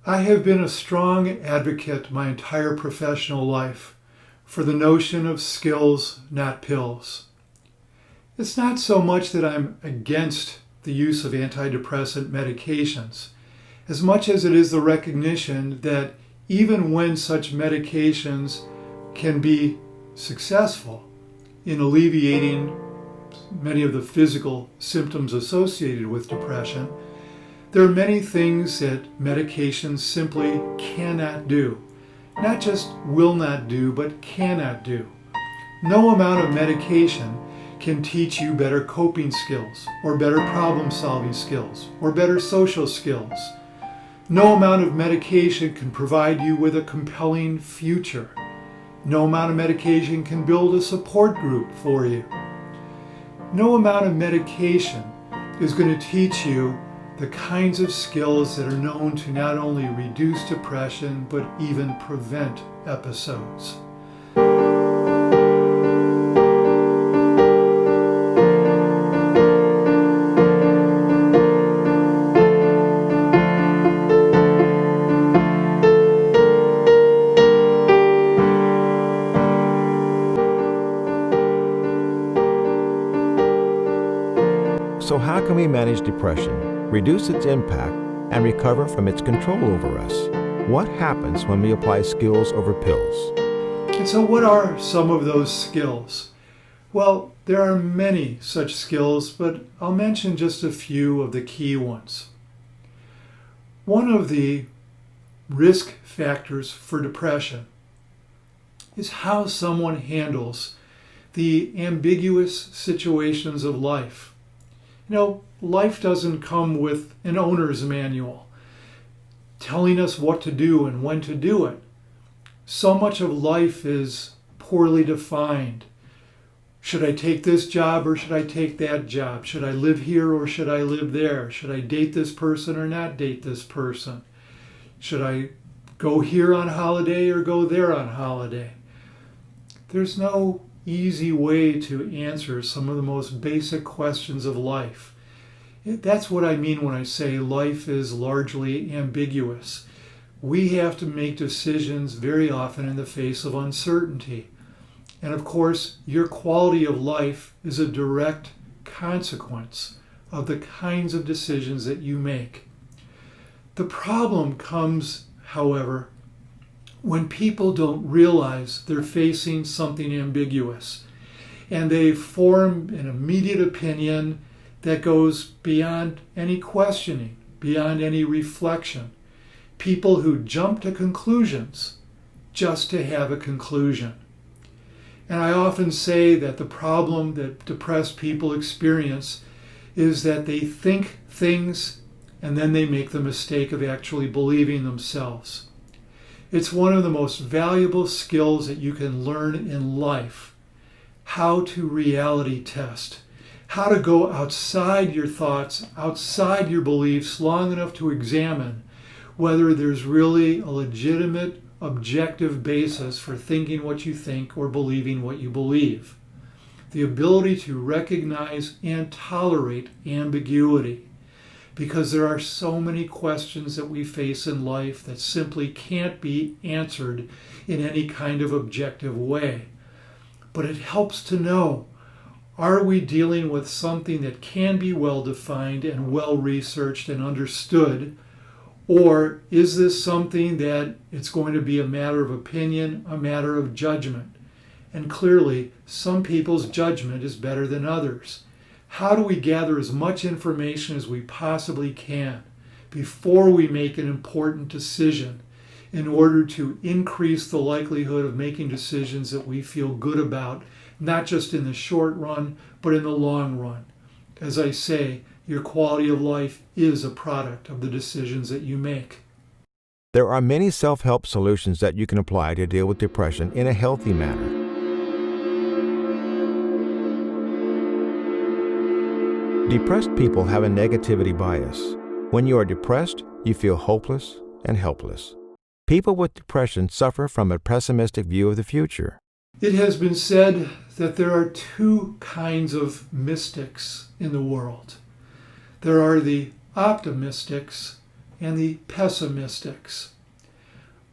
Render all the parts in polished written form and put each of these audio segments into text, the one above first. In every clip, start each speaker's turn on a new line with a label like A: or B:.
A: I have been a strong advocate my entire professional life for the notion of skills, not pills. It's not so much that I'm against the use of antidepressant medications, as much as it is the recognition that even when such medications can be successful in alleviating many of the physical symptoms associated with depression, there are many things that medications simply cannot do. Not just will not do, but cannot do. No amount of medication can teach you better coping skills, or better problem-solving skills, or better social skills. No amount of medication can provide you with a compelling future. No amount of medication can build a support group for you. No amount of medication is going to teach you the kinds of skills that are known to not only reduce depression, but even prevent episodes.
B: So how can we manage depression, reduce its impact, and recover from its control over us? What happens when we apply skills over pills?
A: And so what are some of those skills? Well, there are many such skills, but I'll mention just a few of the key ones. One of the risk factors for depression is how someone handles the ambiguous situations of life. You know, life doesn't come with an owner's manual telling us what to do and when to do it. So much of life is poorly defined. Should I take this job or should I take that job? Should I live here or should I live there? Should I date this person or not date this person? Should I go here on holiday or go there on holiday? There's no easy way to answer some of the most basic questions of life. That's what I mean when I say life is largely ambiguous. We have to make decisions very often in the face of uncertainty. And of course, your quality of life is a direct consequence of the kinds of decisions that you make. The problem comes, however, when people don't realize they're facing something ambiguous and they form an immediate opinion that goes beyond any questioning, beyond any reflection. People who jump to conclusions just to have a conclusion. And I often say that the problem that depressed people experience is that they think things and then they make the mistake of actually believing themselves. It's one of the most valuable skills that you can learn in life, how to reality test, how to go outside your thoughts, outside your beliefs long enough to examine whether there's really a legitimate, objective basis for thinking what you think or believing what you believe. The ability to recognize and tolerate ambiguity. Because there are so many questions that we face in life that simply can't be answered in any kind of objective way. But it helps to know, are we dealing with something that can be well defined and well researched and understood? Or is this something that it's going to be a matter of opinion, a matter of judgment? And clearly, some people's judgment is better than others. How do we gather as much information as we possibly can before we make an important decision in order to increase the likelihood of making decisions that we feel good about, not just in the short run, but in the long run? As I say, your quality of life is a product of the decisions that you make.
B: There are many self-help solutions that you can apply to deal with depression in a healthy manner. Depressed people have a negativity bias. When you are depressed, you feel hopeless and helpless. People with depression suffer from a pessimistic view of the future.
A: It has been said that there are two kinds of mystics in the world. There are the optimistics and the pessimists.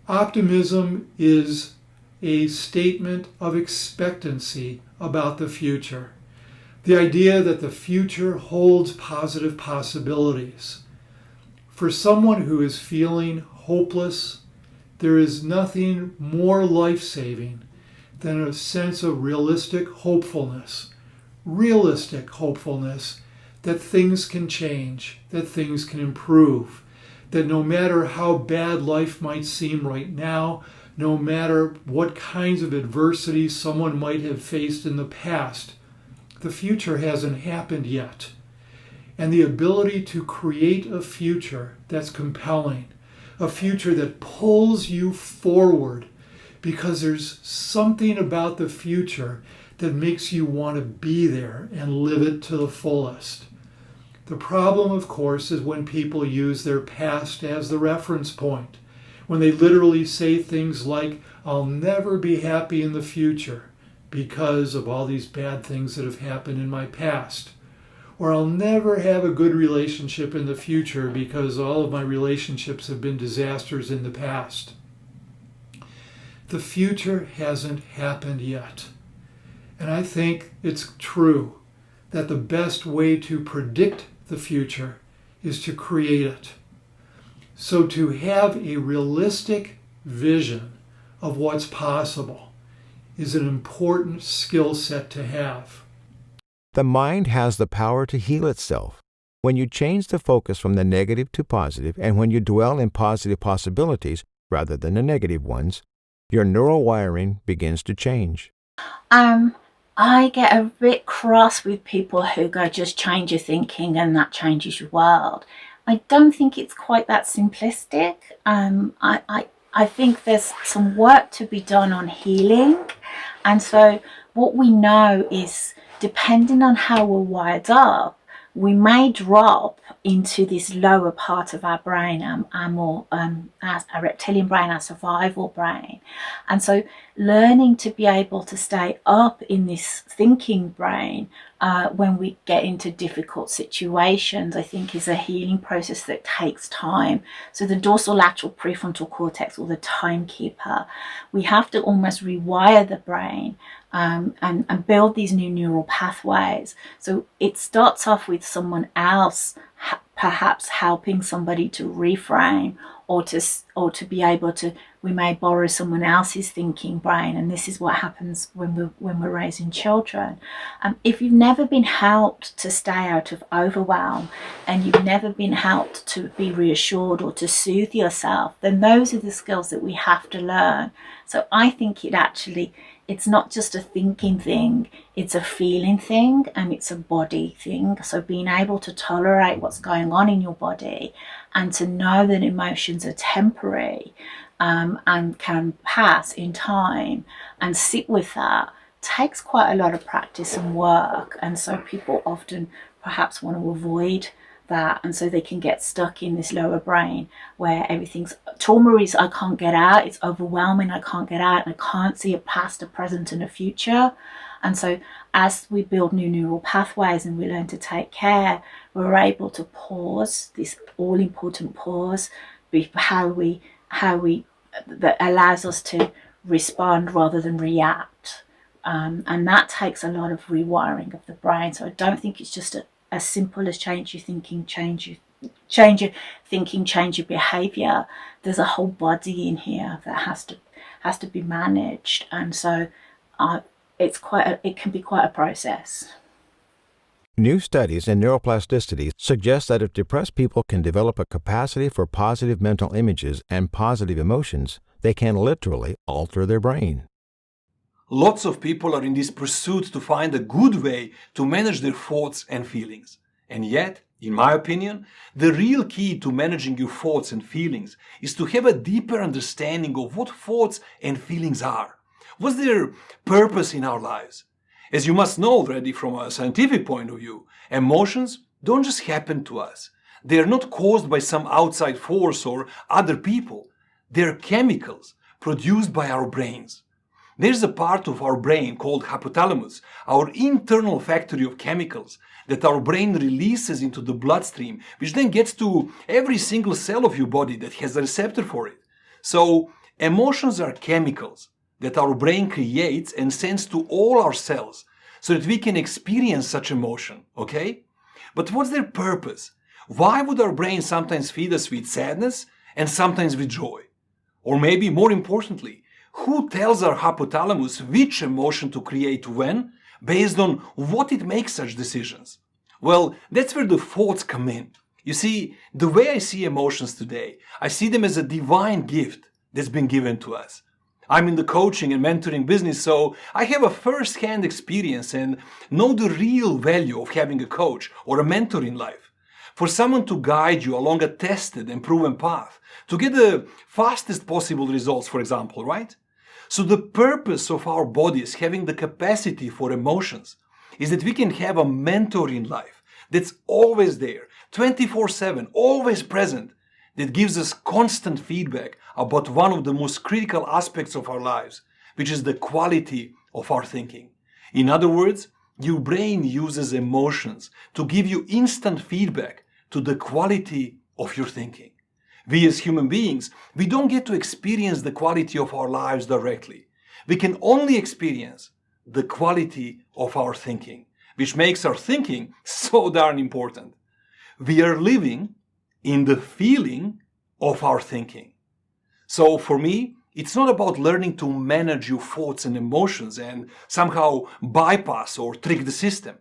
A: Optimism is a statement of expectancy about the future. The idea that the future holds positive possibilities. For someone who is feeling hopeless, there is nothing more life-saving than a sense of realistic hopefulness that things can change, that things can improve, that no matter how bad life might seem right now, no matter what kinds of adversity someone might have faced in the past, the future hasn't happened yet. And the ability to create a future that's compelling, a future that pulls you forward, because there's something about the future that makes you want to be there and live it to the fullest. The problem, of course, is when people use their past as the reference point, when they literally say things like, I'll never be happy in the future because of all these bad things that have happened in my past. Or I'll never have a good relationship in the future because all of my relationships have been disasters in the past. The future hasn't happened yet. And I think it's true that the best way to predict the future is to create it. So to have a realistic vision of what's possible is an important skill set to have.
B: The mind has the power to heal itself. When you change the focus from the negative to positive, and when you dwell in positive possibilities rather than the negative ones, your neural wiring begins to change.
C: I get a bit cross with people who go, just change your thinking and that changes your world. I don't think it's quite that simplistic. I think there's some work to be done on healing. And so what we know is, depending on how we're wired up, we may drop into this lower part of our brain, our reptilian brain, our survival brain. And so learning to be able to stay up in this thinking brain when we get into difficult situations, I think is a healing process that takes time. So the dorsolateral prefrontal cortex, or the timekeeper, we have to almost rewire the brain and build these new neural pathways. So it starts off with someone else perhaps helping somebody to reframe, or to be able to, we may borrow someone else's thinking brain, and this is what happens when we're raising children. If you've never been helped to stay out of overwhelm, and you've never been helped to be reassured or to soothe yourself, then those are the skills that we have to learn. So I think it's not just a thinking thing, it's a feeling thing, and it's a body thing. So being able to tolerate what's going on in your body, and to know that emotions are temporary and can pass in time, and sit with that, takes quite a lot of practice and work. And so people often perhaps want to avoid that, and so they can get stuck in this lower brain where everything's trauma is, I can't get out, it's overwhelming, I can't get out, and I can't see a past, a present, and a future. And so as we build new neural pathways and we learn to take care, we're able to pause, this all important pause, that allows us to respond rather than react. And that takes a lot of rewiring of the brain. So I don't think it's just as simple as change your thinking, change your thinking, change your behavior. There's a whole body in here that has to be managed, and so it can be quite a process.
B: New studies in neuroplasticity suggest that if depressed people can develop a capacity for positive mental images and positive emotions, they can literally alter their brain.
D: Lots of people are in this pursuit to find a good way to manage their thoughts and feelings. And yet, in my opinion, the real key to managing your thoughts and feelings is to have a deeper understanding of what thoughts and feelings are. What's their purpose in our lives? As you must know already from a scientific point of view, emotions don't just happen to us. They are not caused by some outside force or other people. They are chemicals produced by our brains. There's a part of our brain called hypothalamus, our internal factory of chemicals that our brain releases into the bloodstream, which then gets to every single cell of your body that has a receptor for it. So emotions are chemicals that our brain creates and sends to all our cells so that we can experience such emotion, okay? But what's their purpose? Why would our brain sometimes feed us with sadness and sometimes with joy? Or maybe more importantly, who tells our hypothalamus which emotion to create when, based on what it makes such decisions? Well, that's where the thoughts come in. You see, the way I see emotions today, I see them as a divine gift that's been given to us. I'm in the coaching and mentoring business, so I have a first-hand experience and know the real value of having a coach or a mentor in life. For someone to guide you along a tested and proven path, to get the fastest possible results, for example, right? So the purpose of our bodies having the capacity for emotions is that we can have a mentor in life that's always there, 24/7, always present, that gives us constant feedback about one of the most critical aspects of our lives, which is the quality of our thinking. In other words, your brain uses emotions to give you instant feedback to the quality of your thinking. We as human beings, we don't get to experience the quality of our lives directly. We can only experience the quality of our thinking, which makes our thinking so darn important. We are living in the feeling of our thinking. So for me, it's not about learning to manage your thoughts and emotions and somehow bypass or trick the system.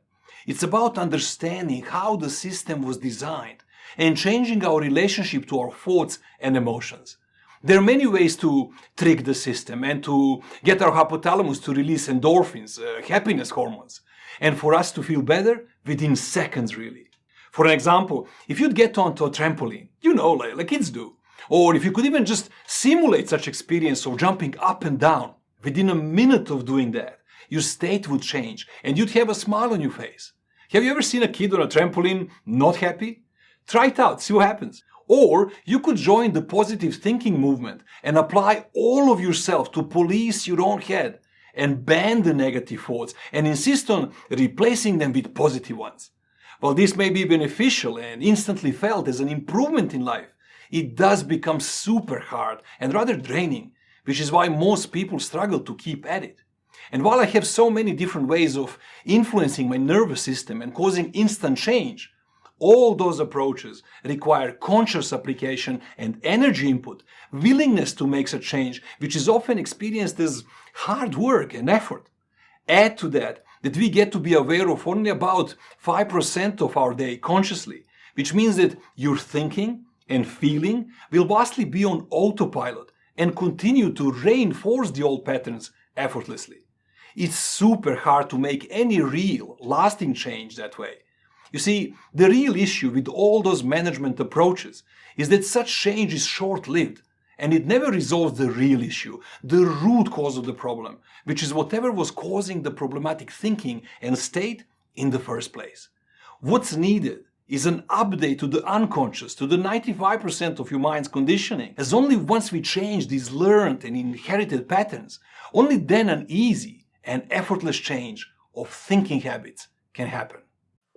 D: It's about understanding how the system was designed and changing our relationship to our thoughts and emotions. There are many ways to trick the system and to get our hypothalamus to release endorphins, happiness hormones, and for us to feel better within seconds, really. For an example, if you'd get onto a trampoline, like kids do, or if you could even just simulate such experience of jumping up and down, within a minute of doing that, your state would change and you'd have a smile on your face. Have you ever seen a kid on a trampoline not happy? Try it out, see what happens. Or you could join the positive thinking movement and apply all of yourself to police your own head and ban the negative thoughts and insist on replacing them with positive ones. While this may be beneficial and instantly felt as an improvement in life, it does become super hard and rather draining, which is why most people struggle to keep at it. And while I have so many different ways of influencing my nervous system and causing instant change, all those approaches require conscious application and energy input, willingness to make such change, which is often experienced as hard work and effort. Add to that we get to be aware of only about 5% of our day consciously, which means that your thinking and feeling will vastly be on autopilot and continue to reinforce the old patterns effortlessly. It's super hard to make any real, lasting change that way. You see, the real issue with all those management approaches is that such change is short-lived and it never resolves the real issue, the root cause of the problem, which is whatever was causing the problematic thinking and state in the first place. What's needed is an update to the unconscious, to the 95% of your mind's conditioning, as only once we change these learned and inherited patterns, only then an easy and effortless change of thinking habits can happen.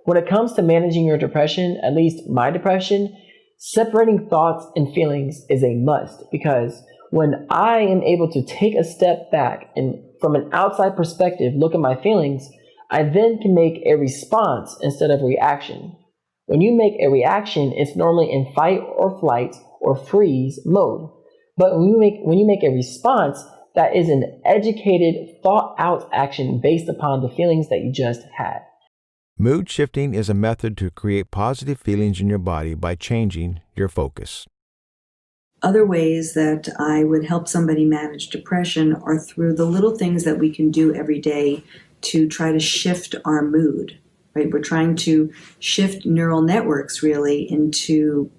E: When it comes to managing your depression, at least my depression, separating thoughts and feelings is a must, because when I am able to take a step back and from an outside perspective look at my feelings, I then can make a response instead of reaction. When you make a reaction, it's normally in fight or flight or freeze mode. But when you make a response, that is an educated, thought-out action based upon the feelings that you just had.
B: Mood shifting is a method to create positive feelings in your body by changing your focus.
F: Other ways that I would help somebody manage depression are through the little things that we can do every day to try to shift our mood, right? We're trying to shift neural networks really into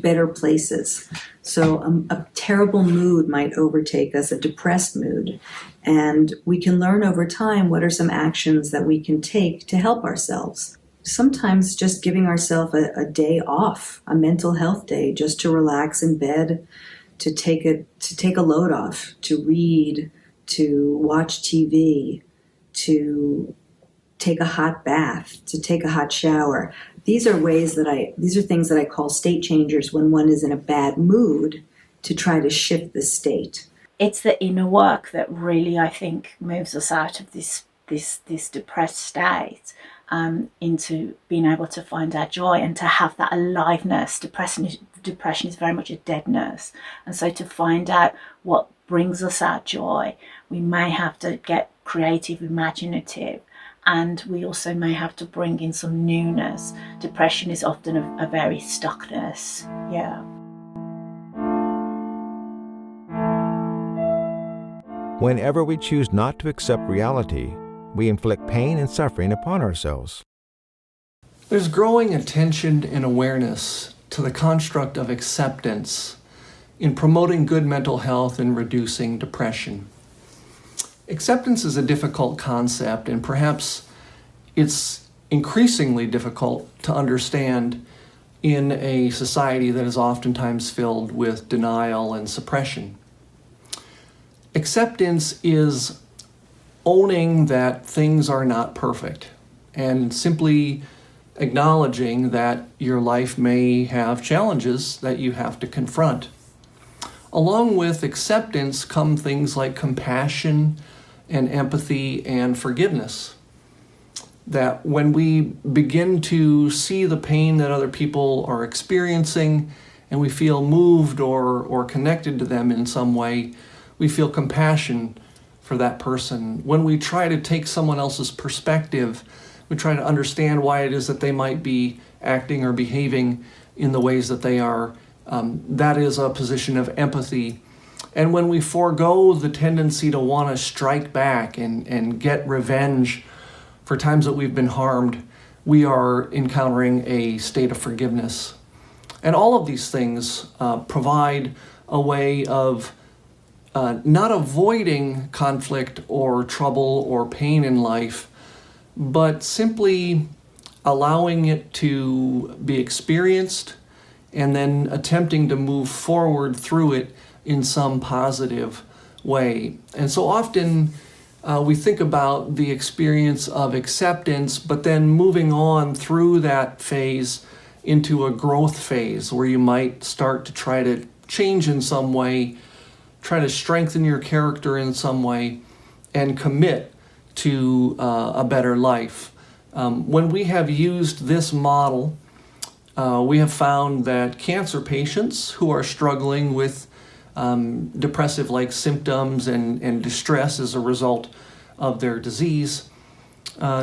F: better places. So a terrible mood might overtake us, a depressed mood. And we can learn over time what are some actions that we can take to help ourselves. Sometimes just giving ourselves a day off, a mental health day, just to relax in bed, to take a load off, to read, to watch TV, to take a hot bath, to take a hot shower. These are things that I call state changers when one is in a bad mood, to try to shift the state.
C: It's the inner work that really, I think, moves us out of this depressed state into being able to find our joy and to have that aliveness. Depression is very much a deadness. And so to find out what brings us our joy, we may have to get creative, imaginative, and we also may have to bring in some newness. Depression is often a very stuckness. Yeah.
B: Whenever we choose not to accept reality, we inflict pain and suffering upon ourselves.
G: There's growing attention and awareness to the construct of acceptance in promoting good mental health and reducing depression. Acceptance is a difficult concept, and perhaps it's increasingly difficult to understand in a society that is oftentimes filled with denial and suppression. Acceptance is owning that things are not perfect and simply acknowledging that your life may have challenges that you have to confront. Along with acceptance come things like compassion and empathy and forgiveness. That when we begin to see the pain that other people are experiencing and we feel moved or connected to them in some way, we feel compassion for that person. When we try to take someone else's perspective, we try to understand why it is that they might be acting or behaving in the ways that they are. That is a position of empathy. And when we forego the tendency to want to strike back and get revenge for times that we've been harmed, we are encountering a state of forgiveness. And all of these things provide a way of not avoiding conflict or trouble or pain in life, but simply allowing it to be experienced and then attempting to move forward through it in some positive way. And so often we think about the experience of acceptance, but then moving on through that phase into a growth phase where you might start to try to change in some way, try to strengthen your character in some way, and commit to a better life. When we have used this model, we have found that cancer patients who are struggling with depressive-like symptoms and distress as a result of their disease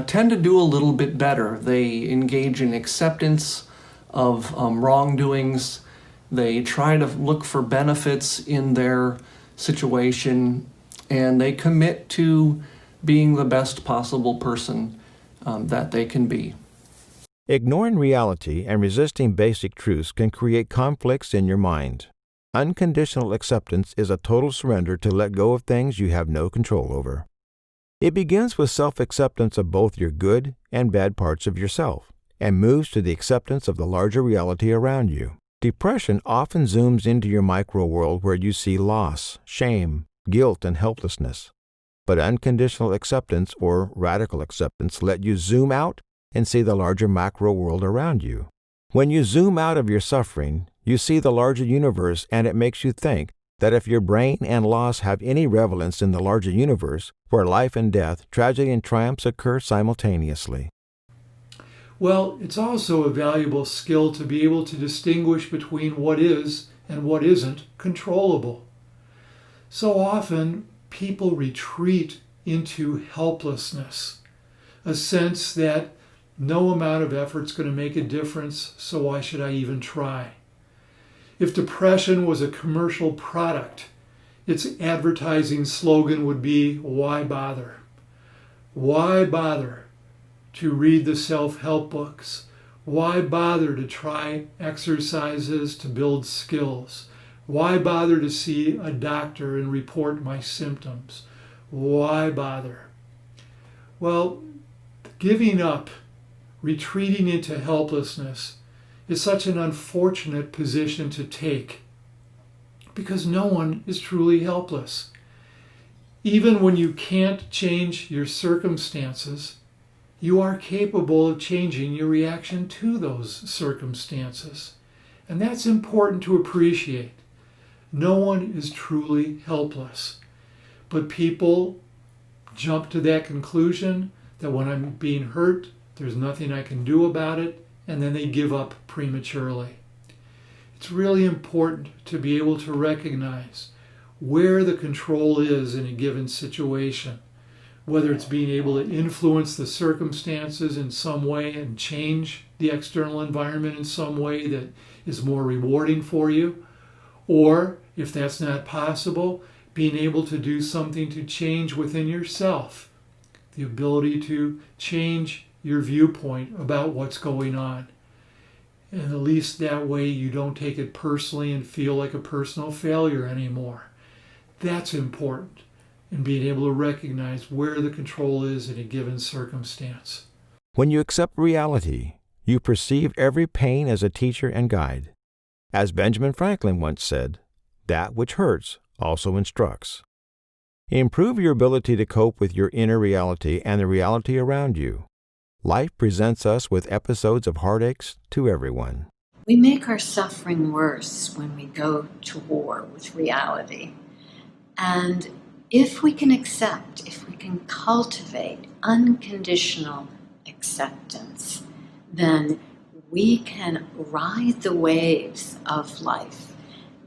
G: tend to do a little bit better. They engage in acceptance of wrongdoings. They try to look for benefits in their situation, and they commit to being the best possible person that they can be.
B: Ignoring reality and resisting basic truths can create conflicts in your mind. Unconditional acceptance is a total surrender to let go of things you have no control over. It begins with self-acceptance of both your good and bad parts of yourself, and moves to the acceptance of the larger reality around you. Depression often zooms into your micro-world where you see loss, shame, guilt, and helplessness. But unconditional acceptance or radical acceptance let you zoom out and see the larger macro-world around you. When you zoom out of your suffering, you see the larger universe, and it makes you think that if your brain and loss have any relevance in the larger universe, where life and death, tragedy and triumphs occur simultaneously.
A: Well, it's also a valuable skill to be able to distinguish between what is and what isn't controllable. So often, people retreat into helplessness, a sense that no amount of effort is going to make a difference, so why should I even try? If depression was a commercial product, its advertising slogan would be, why bother? Why bother to read the self-help books? Why bother to try exercises to build skills? Why bother to see a doctor and report my symptoms? Why bother? Well, giving up, retreating into helplessness, is such an unfortunate position to take because no one is truly helpless. Even when you can't change your circumstances, you are capable of changing your reaction to those circumstances. And that's important to appreciate. No one is truly helpless. But people jump to that conclusion that when I'm being hurt, there's nothing I can do about it, and then they give up prematurely. It's really important to be able to recognize where the control is in a given situation, whether it's being able to influence the circumstances in some way and change the external environment in some way that is more rewarding for you, or if that's not possible, being able to do something to change within yourself, the ability to change your viewpoint about what's going on. And at least that way you don't take it personally and feel like a personal failure anymore. That's important in being able to recognize where the control is in a given circumstance.
B: When you accept reality, you perceive every pain as a teacher and guide. As Benjamin Franklin once said, that which hurts also instructs. Improve your ability to cope with your inner reality and the reality around you. Life presents us with episodes of heartaches to everyone.
H: We make our suffering worse when we go to war with reality. And if we can accept, if we can cultivate unconditional acceptance, then we can ride the waves of life.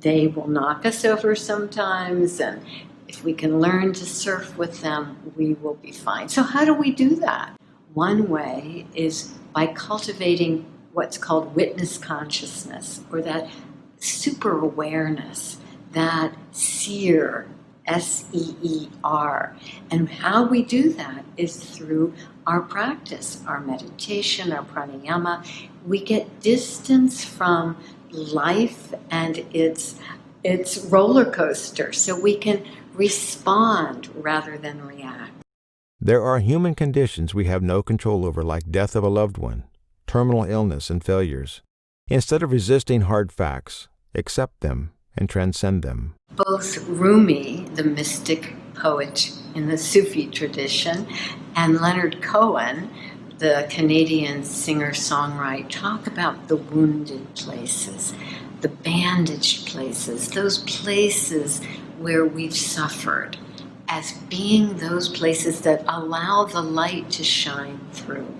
H: They will knock us over sometimes, and if we can learn to surf with them, we will be fine. So how do we do that? One way is by cultivating what's called witness consciousness, or that super awareness, that seer, S-E-E-R. And how we do that is through our practice, our meditation, our pranayama. We get distance from life and its roller coaster, so we can respond rather than react.
B: There are human conditions we have no control over, like death of a loved one, terminal illness, and failures. Instead of resisting hard facts, accept them and transcend them.
H: Both Rumi, the mystic poet in the Sufi tradition, and Leonard Cohen, the Canadian singer-songwriter, talk about the wounded places, the bandaged places, those places where we've suffered, as being those places that allow the light to shine through.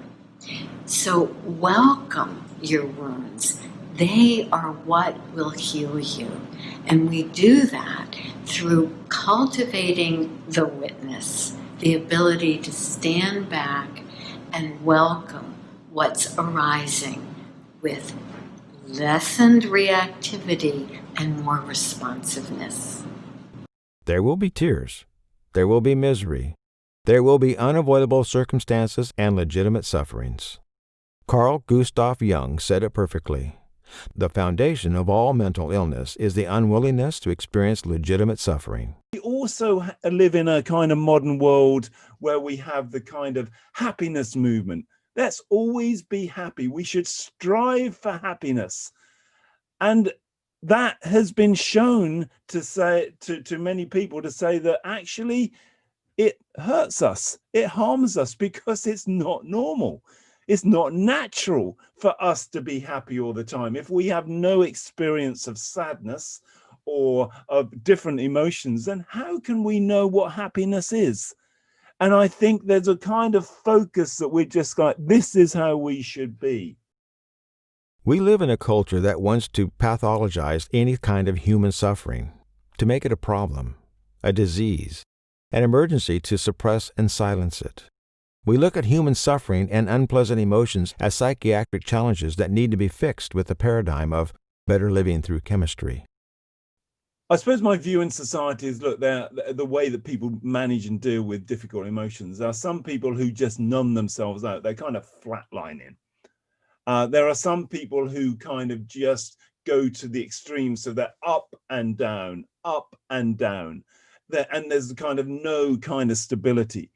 H: So welcome your wounds. They are what will heal you. And we do that through cultivating the witness, the ability to stand back and welcome what's arising with lessened reactivity and more responsiveness.
B: There will be tears. There will be misery. There will be unavoidable circumstances and legitimate sufferings. Carl Gustav Jung said it perfectly. The foundation of all mental illness is the unwillingness to experience legitimate suffering.
I: We also live in a kind of modern world where we have the kind of happiness movement. Let's always be happy. We should strive for happiness. And that has been shown to say to many people to say that actually it hurts us, it harms us, because it's not normal. It's not natural for us to be happy all the time. If we have no experience of sadness or of different emotions, then how can we know what happiness is? And I think there's a kind of focus that we're just like, this is how we should be.
B: We live in a culture that wants to pathologize any kind of human suffering, to make it a problem, a disease, an emergency to suppress and silence it. We look at human suffering and unpleasant emotions as psychiatric challenges that need to be fixed with the paradigm of better living through chemistry.
I: I suppose my view in society is, look, the way that people manage and deal with difficult emotions. There are some people who just numb themselves out. They're kind of flatlining. There are some people who kind of just go to the extremes, so they're up and down, and there's kind of no kind of stability.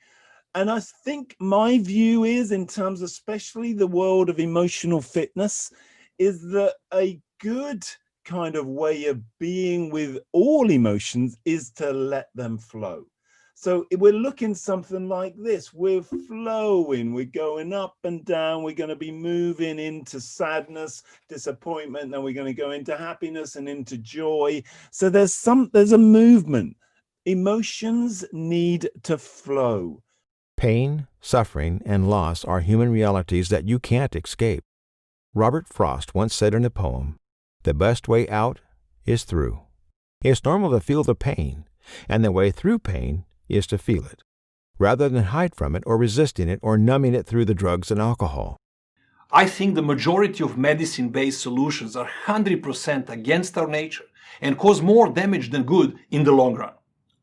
I: And I think my view is, in terms of especially the world of emotional fitness, is that a good kind of way of being with all emotions is to let them flow. So we're looking something like this. We're flowing, we're going up and down, we're going to be moving into sadness, disappointment, then we're going to go into happiness and into joy. So there's a movement. Emotions need to flow.
B: Pain, suffering, and loss are human realities that you can't escape. Robert Frost once said in a poem, "The best way out is through." It's normal to feel the pain, and the way through pain is to feel it, rather than hide from it or resisting it or numbing it through the drugs and alcohol.
D: I think the majority of medicine-based solutions are 100% against our nature and cause more damage than good in the long run.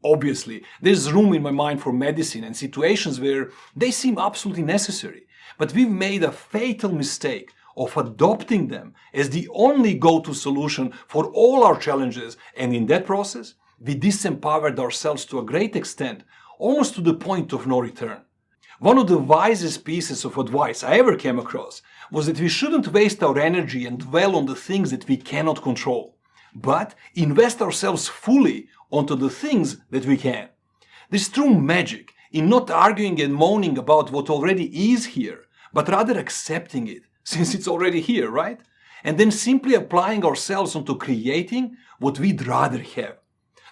D: Obviously, there's room in my mind for medicine and situations where they seem absolutely necessary, but we've made a fatal mistake of adopting them as the only go-to solution for all our challenges, and in that process, we disempowered ourselves to a great extent, almost to the point of no return. One of the wisest pieces of advice I ever came across was that we shouldn't waste our energy and dwell on the things that we cannot control, but invest ourselves fully onto the things that we can. There's true magic in not arguing and moaning about what already is here, but rather accepting it, since it's already here, right? And then simply applying ourselves onto creating what we'd rather have.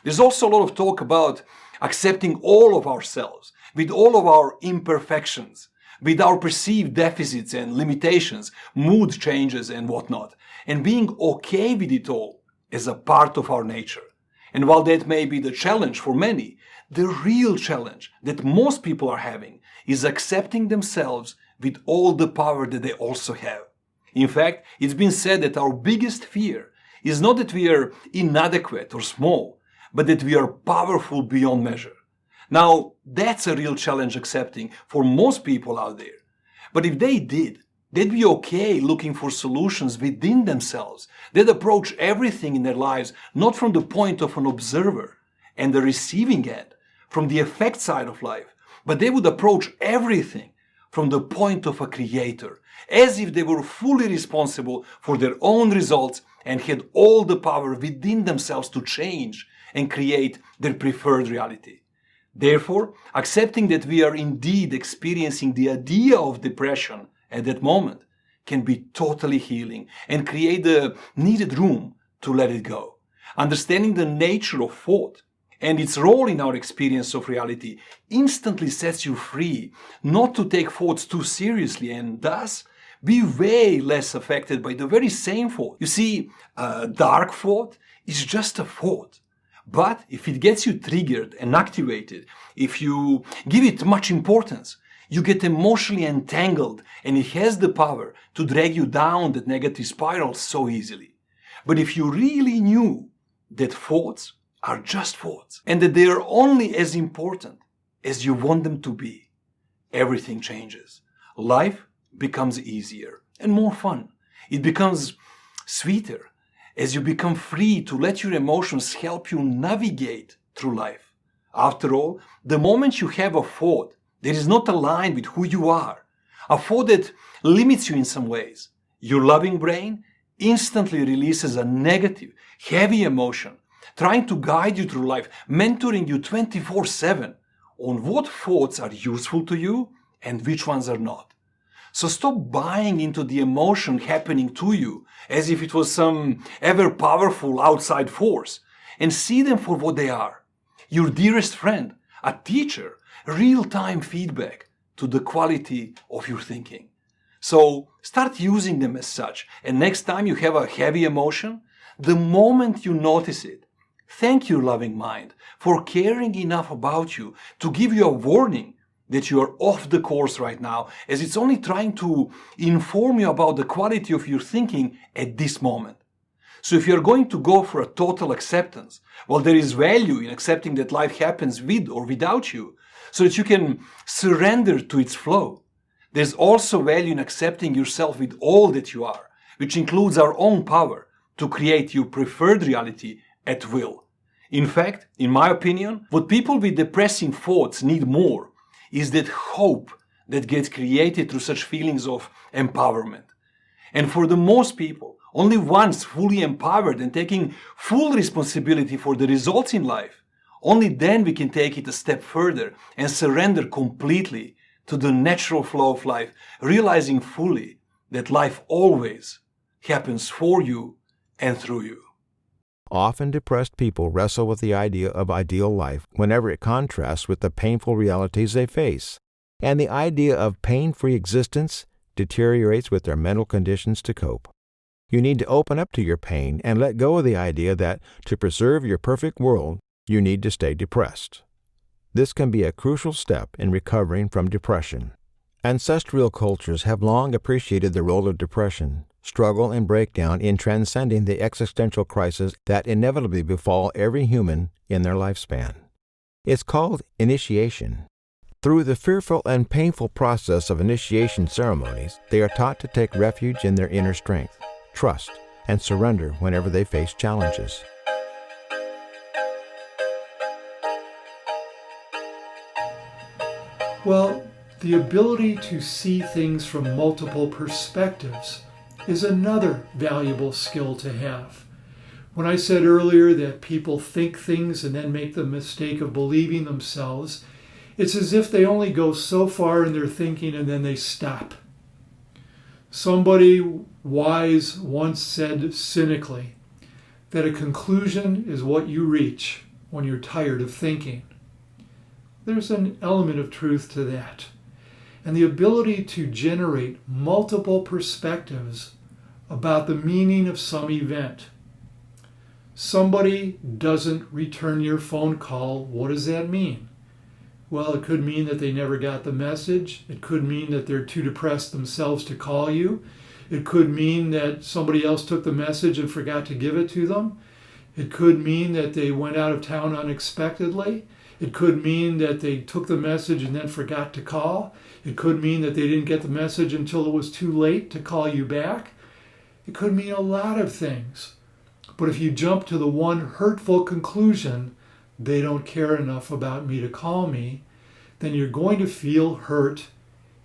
D: There's also a lot of talk about accepting all of ourselves, with all of our imperfections, with our perceived deficits and limitations, mood changes and whatnot, and being okay with it all as a part of our nature. And while that may be the challenge for many, the real challenge that most people are having is accepting themselves with all the power that they also have. In fact, it's been said that our biggest fear is not that we are inadequate or small, but that we are powerful beyond measure. Now, that's a real challenge accepting for most people out there. But if they did, they'd be okay looking for solutions within themselves. They'd approach everything in their lives not from the point of an observer and the receiving end, from the effect side of life, but they would approach everything from the point of a creator, as if they were fully responsible for their own results and had all the power within themselves to change and create their preferred reality. Therefore, accepting that we are indeed experiencing the idea of depression at that moment can be totally healing and create the needed room to let it go. Understanding the nature of thought and its role in our experience of reality instantly sets you free not to take thoughts too seriously and thus be way less affected by the very same thought. You see, a dark thought is just a thought. But if it gets you triggered and activated, if you give it much importance, you get emotionally entangled and it has the power to drag you down that negative spiral so easily. But if you really knew that thoughts are just thoughts and that they are only as important as you want them to be, everything changes. Life becomes easier and more fun. It becomes sweeter as you become free to let your emotions help you navigate through life. After all, the moment you have a thought that is not aligned with who you are, a thought that limits you in some ways, your loving brain instantly releases a negative, heavy emotion, trying to guide you through life, mentoring you 24/7 on what thoughts are useful to you and which ones are not. So stop buying into the emotion happening to you as if it was some ever-powerful outside force and see them for what they are. Your dearest friend, a teacher, real-time feedback to the quality of your thinking. So start using them as such, and next time you have a heavy emotion, the moment you notice it, thank your loving mind for caring enough about you to give you a warning that you are off the course right now, as it's only trying to inform you about the quality of your thinking at this moment. So if you're going to go for a total acceptance, well, there is value in accepting that life happens with or without you, so that you can surrender to its flow. There's also value in accepting yourself with all that you are, which includes our own power to create your preferred reality at will. In fact, in my opinion, what people with depressing thoughts need more is that hope that gets created through such feelings of empowerment. And for the most people, only once fully empowered and taking full responsibility for the results in life, Only then we can take it a step further and surrender completely to the natural flow of life, realizing fully that life always happens for you and through you.
B: Often depressed people wrestle with the idea of ideal life whenever it contrasts with the painful realities they face, and the idea of pain-free existence deteriorates with their mental conditions to cope. You need to open up to your pain and let go of the idea that to preserve your perfect world, you need to stay depressed. This can be a crucial step in recovering from depression. Ancestral cultures have long appreciated the role of depression, struggle, and breakdown in transcending the existential crisis that inevitably befall every human in their lifespan. It's called initiation. Through the fearful and painful process of initiation ceremonies, they are taught to take refuge in their inner strength, trust, and surrender whenever they face challenges.
A: Well, the ability to see things from multiple perspectives is another valuable skill to have. When I said earlier that people think things and then make the mistake of believing themselves, it's as if they only go so far in their thinking and then they stop. Somebody wise once said cynically that a conclusion is what you reach when you're tired of thinking. There's an element of truth to that. And the ability to generate multiple perspectives about the meaning of some event. Somebody doesn't return your phone call. What does that mean? Well, it could mean that they never got the message. It could mean that they're too depressed themselves to call you. It could mean that somebody else took the message and forgot to give it to them. It could mean that they went out of town unexpectedly. It could mean that they took the message and then forgot to call. It could mean that they didn't get the message until it was too late to call you back. It could mean a lot of things. But if you jump to the one hurtful conclusion, they don't care enough about me to call me, then you're going to feel hurt,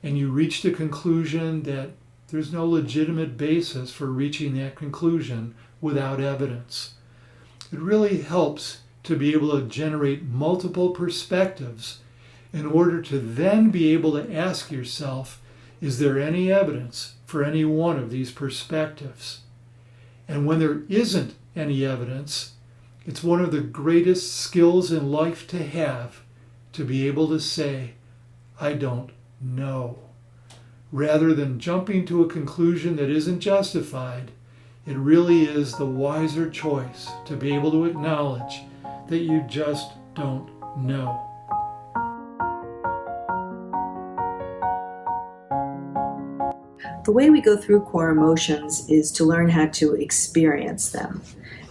A: and you reach the conclusion that there's no legitimate basis for reaching that conclusion without evidence. It really helps to be able to generate multiple perspectives in order to then be able to ask yourself, is there any evidence for any one of these perspectives? And when there isn't any evidence, it's one of the greatest skills in life to have, to be able to say, I don't know. Rather than jumping to a conclusion that isn't justified, it really is the wiser choice to be able to acknowledge that you just don't know.
F: The way we go through core emotions is to learn how to experience them.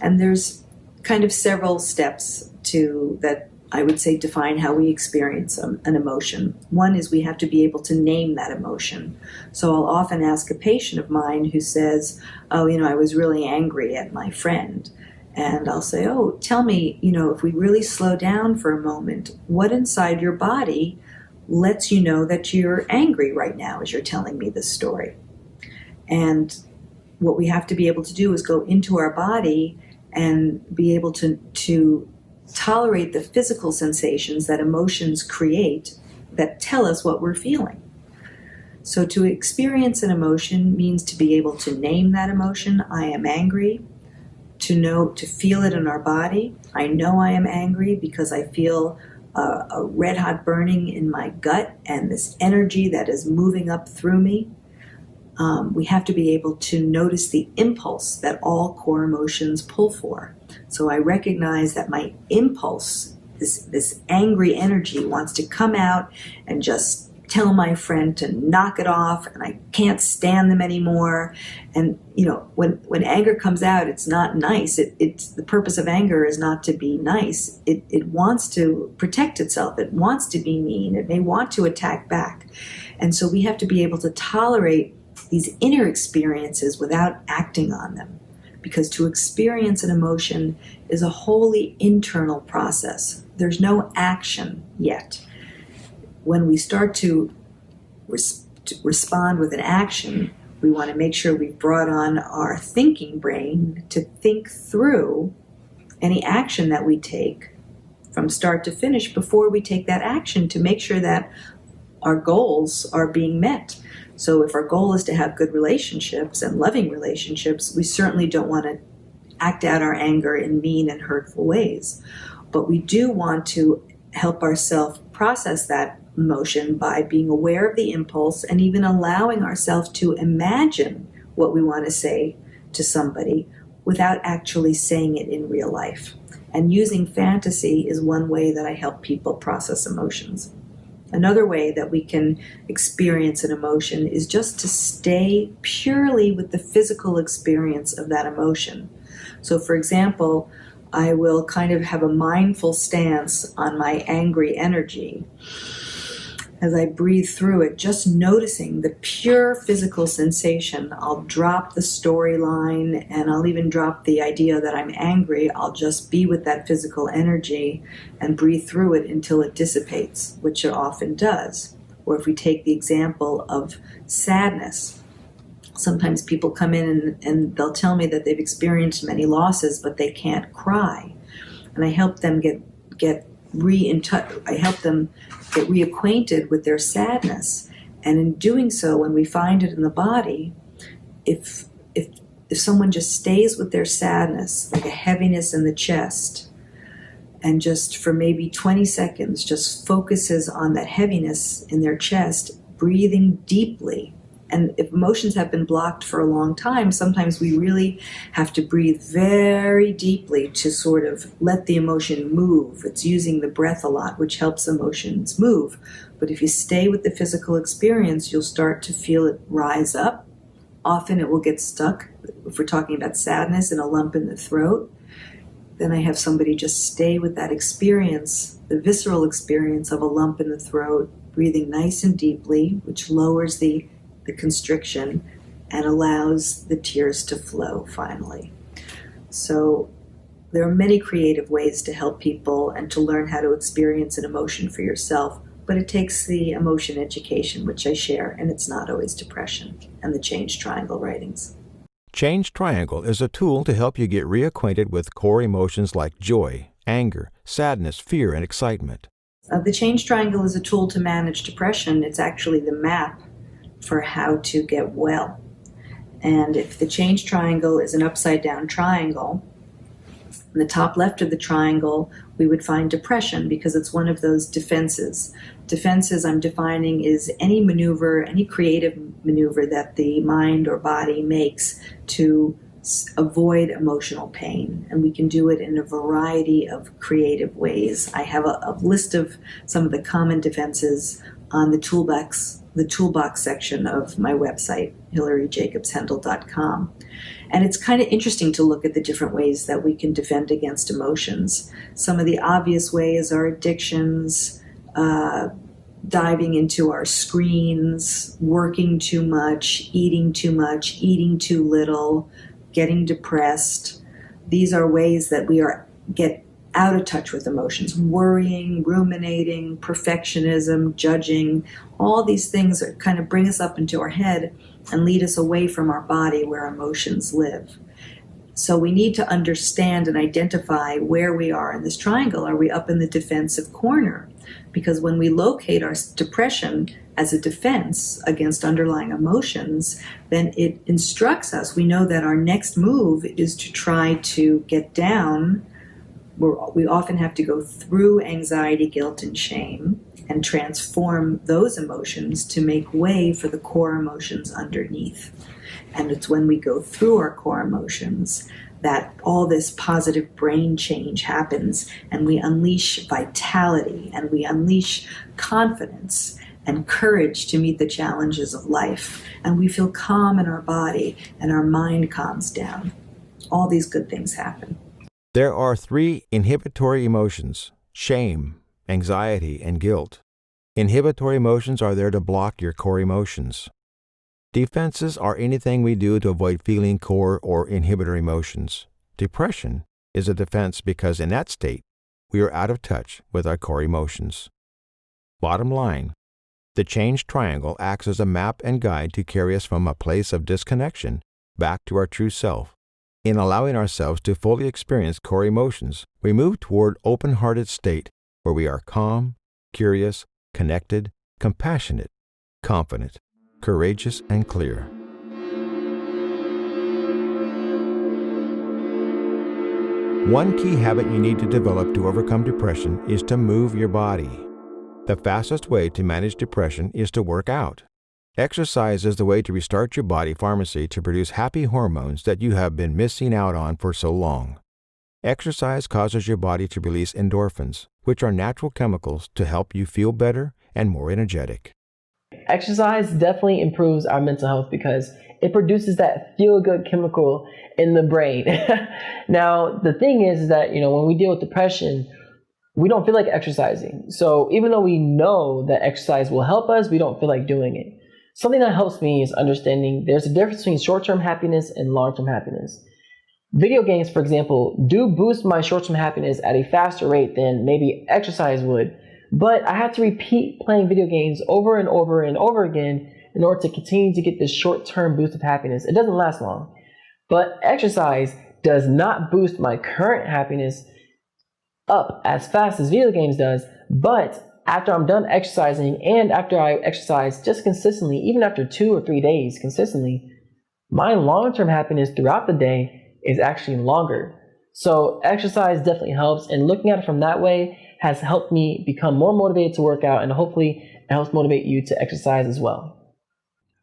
F: And there's kind of several steps to that I would say define how we experience an emotion. One is we have to be able to name that emotion. So I'll often ask a patient of mine who says, oh, I was really angry at my friend. And I'll say, oh, tell me, if we really slow down for a moment, what inside your body lets you know that you're angry right now as you're telling me this story? And what we have to be able to do is go into our body and be able to tolerate the physical sensations that emotions create that tell us what we're feeling. So to experience an emotion means to be able to name that emotion. I am angry. To feel it in our body. I know I am angry because I feel a red hot burning in my gut and this energy that is moving up through me. We have to be able to notice the impulse that all core emotions pull for. So I recognize that my impulse, this angry energy, wants to come out and just tell my friend to knock it off, and I can't stand them anymore. And when anger comes out, it's not nice. It's the purpose of anger is not to be nice. It wants to protect itself. It wants to be mean. It may want to attack back. And so we have to be able to tolerate these inner experiences without acting on them. Because to experience an emotion is a wholly internal process. There's no action yet. When we start to respond with an action, we want to make sure we've brought on our thinking brain to think through any action that we take from start to finish before we take that action to make sure that our goals are being met. So if our goal is to have good relationships and loving relationships, we certainly don't want to act out our anger in mean and hurtful ways. But we do want to help ourselves process that emotion by being aware of the impulse and even allowing ourselves to imagine what we want to say to somebody without actually saying it in real life. And using fantasy is one way that I help people process emotions. Another way that we can experience an emotion is just to stay purely with the physical experience of that emotion. So for example, I will kind of have a mindful stance on my angry energy. As I breathe through it, just noticing the pure physical sensation. I'll drop the storyline and I'll even drop the idea that I'm angry. I'll just be with that physical energy and breathe through it until it dissipates, which it often does. Or if we take the example of sadness, sometimes people come in and they'll tell me that they've experienced many losses, but they can't cry. And I help them get reacquainted with their sadness. And in doing so, when we find it in the body, if someone just stays with their sadness, like a heaviness in the chest, and just for maybe 20 seconds, just focuses on that heaviness in their chest, breathing deeply. And if emotions have been blocked for a long time, sometimes we really have to breathe very deeply to sort of let the emotion move. It's using the breath a lot, which helps emotions move. But if you stay with the physical experience, you'll start to feel it rise up. Often it will get stuck, if we're talking about sadness, in a lump in the throat. Then I have somebody just stay with that experience, the visceral experience of a lump in the throat, breathing nice and deeply, which lowers the constriction and allows the tears to flow finally. So there are many creative ways to help people and to learn how to experience an emotion for yourself, but it takes the emotion education, which I share, and it's not always depression, and the change triangle writings.
B: Change Triangle is a tool to help you get reacquainted with core emotions like joy, anger, sadness, fear, and excitement.
F: The change triangle is a tool to manage depression. It's actually the map for how to get well. And if the change triangle is an upside down triangle, in the top left of the triangle, we would find depression because it's one of those defenses. Defenses I'm defining is any maneuver, any creative maneuver that the mind or body makes to avoid emotional pain. And we can do it in a variety of creative ways. I have a list of some of the common defenses on the toolbox section of my website, hilaryjacobshendel.com. And it's kind of interesting to look at the different ways that we can defend against emotions. Some of the obvious ways are addictions, diving into our screens, working too much, eating too little, getting depressed. These are ways that we get out of touch with emotions. Worrying, ruminating, perfectionism, judging, all these things that kind of bring us up into our head and lead us away from our body where emotions live. So we need to understand and identify where we are in this triangle. Are we up in the defensive corner? Because when we locate our depression as a defense against underlying emotions, then it instructs us. We know that our next move is to try to get down. We often have to go through anxiety, guilt, and shame and transform those emotions to make way for the core emotions underneath. And it's when we go through our core emotions that all this positive brain change happens, and we unleash vitality, and we unleash confidence and courage to meet the challenges of life. And we feel calm in our body, and our mind calms down. All these good things happen.
B: There are 3 inhibitory emotions: shame, anxiety, and guilt. Inhibitory emotions are there to block your core emotions. Defenses are anything we do to avoid feeling core or inhibitory emotions. Depression is a defense because in that state, we are out of touch with our core emotions. Bottom line, the change triangle acts as a map and guide to carry us from a place of disconnection back to our true self, In allowing ourselves to fully experience core emotions, we move toward open-hearted state where we are calm, curious, connected, compassionate, confident, courageous, and clear. One key habit you need to develop to overcome depression is to move your body. The fastest way to manage depression is to work out. Exercise is the way to restart your body pharmacy to produce happy hormones that you have been missing out on for so long. Exercise causes your body to release endorphins, which are natural chemicals to help you feel better and more energetic.
E: Exercise definitely improves our mental health because it produces that feel-good chemical in the brain. Now, the thing is that, when we deal with depression, we don't feel like exercising. So even though we know that exercise will help us, we don't feel like doing it. Something that helps me is understanding there's a difference between short-term happiness and long-term happiness. Video games, for example, do boost my short-term happiness at a faster rate than maybe exercise would, but I have to repeat playing video games over and over and over again in order to continue to get this short-term boost of happiness. It doesn't last long. But exercise does not boost my current happiness up as fast as video games does, but after I'm done exercising and after I exercise just consistently, even after 2 or 3 days consistently, my long-term happiness throughout the day is actually longer. So exercise definitely helps, and looking at it from that way has helped me become more motivated to work out, and hopefully it helps motivate you to exercise as well.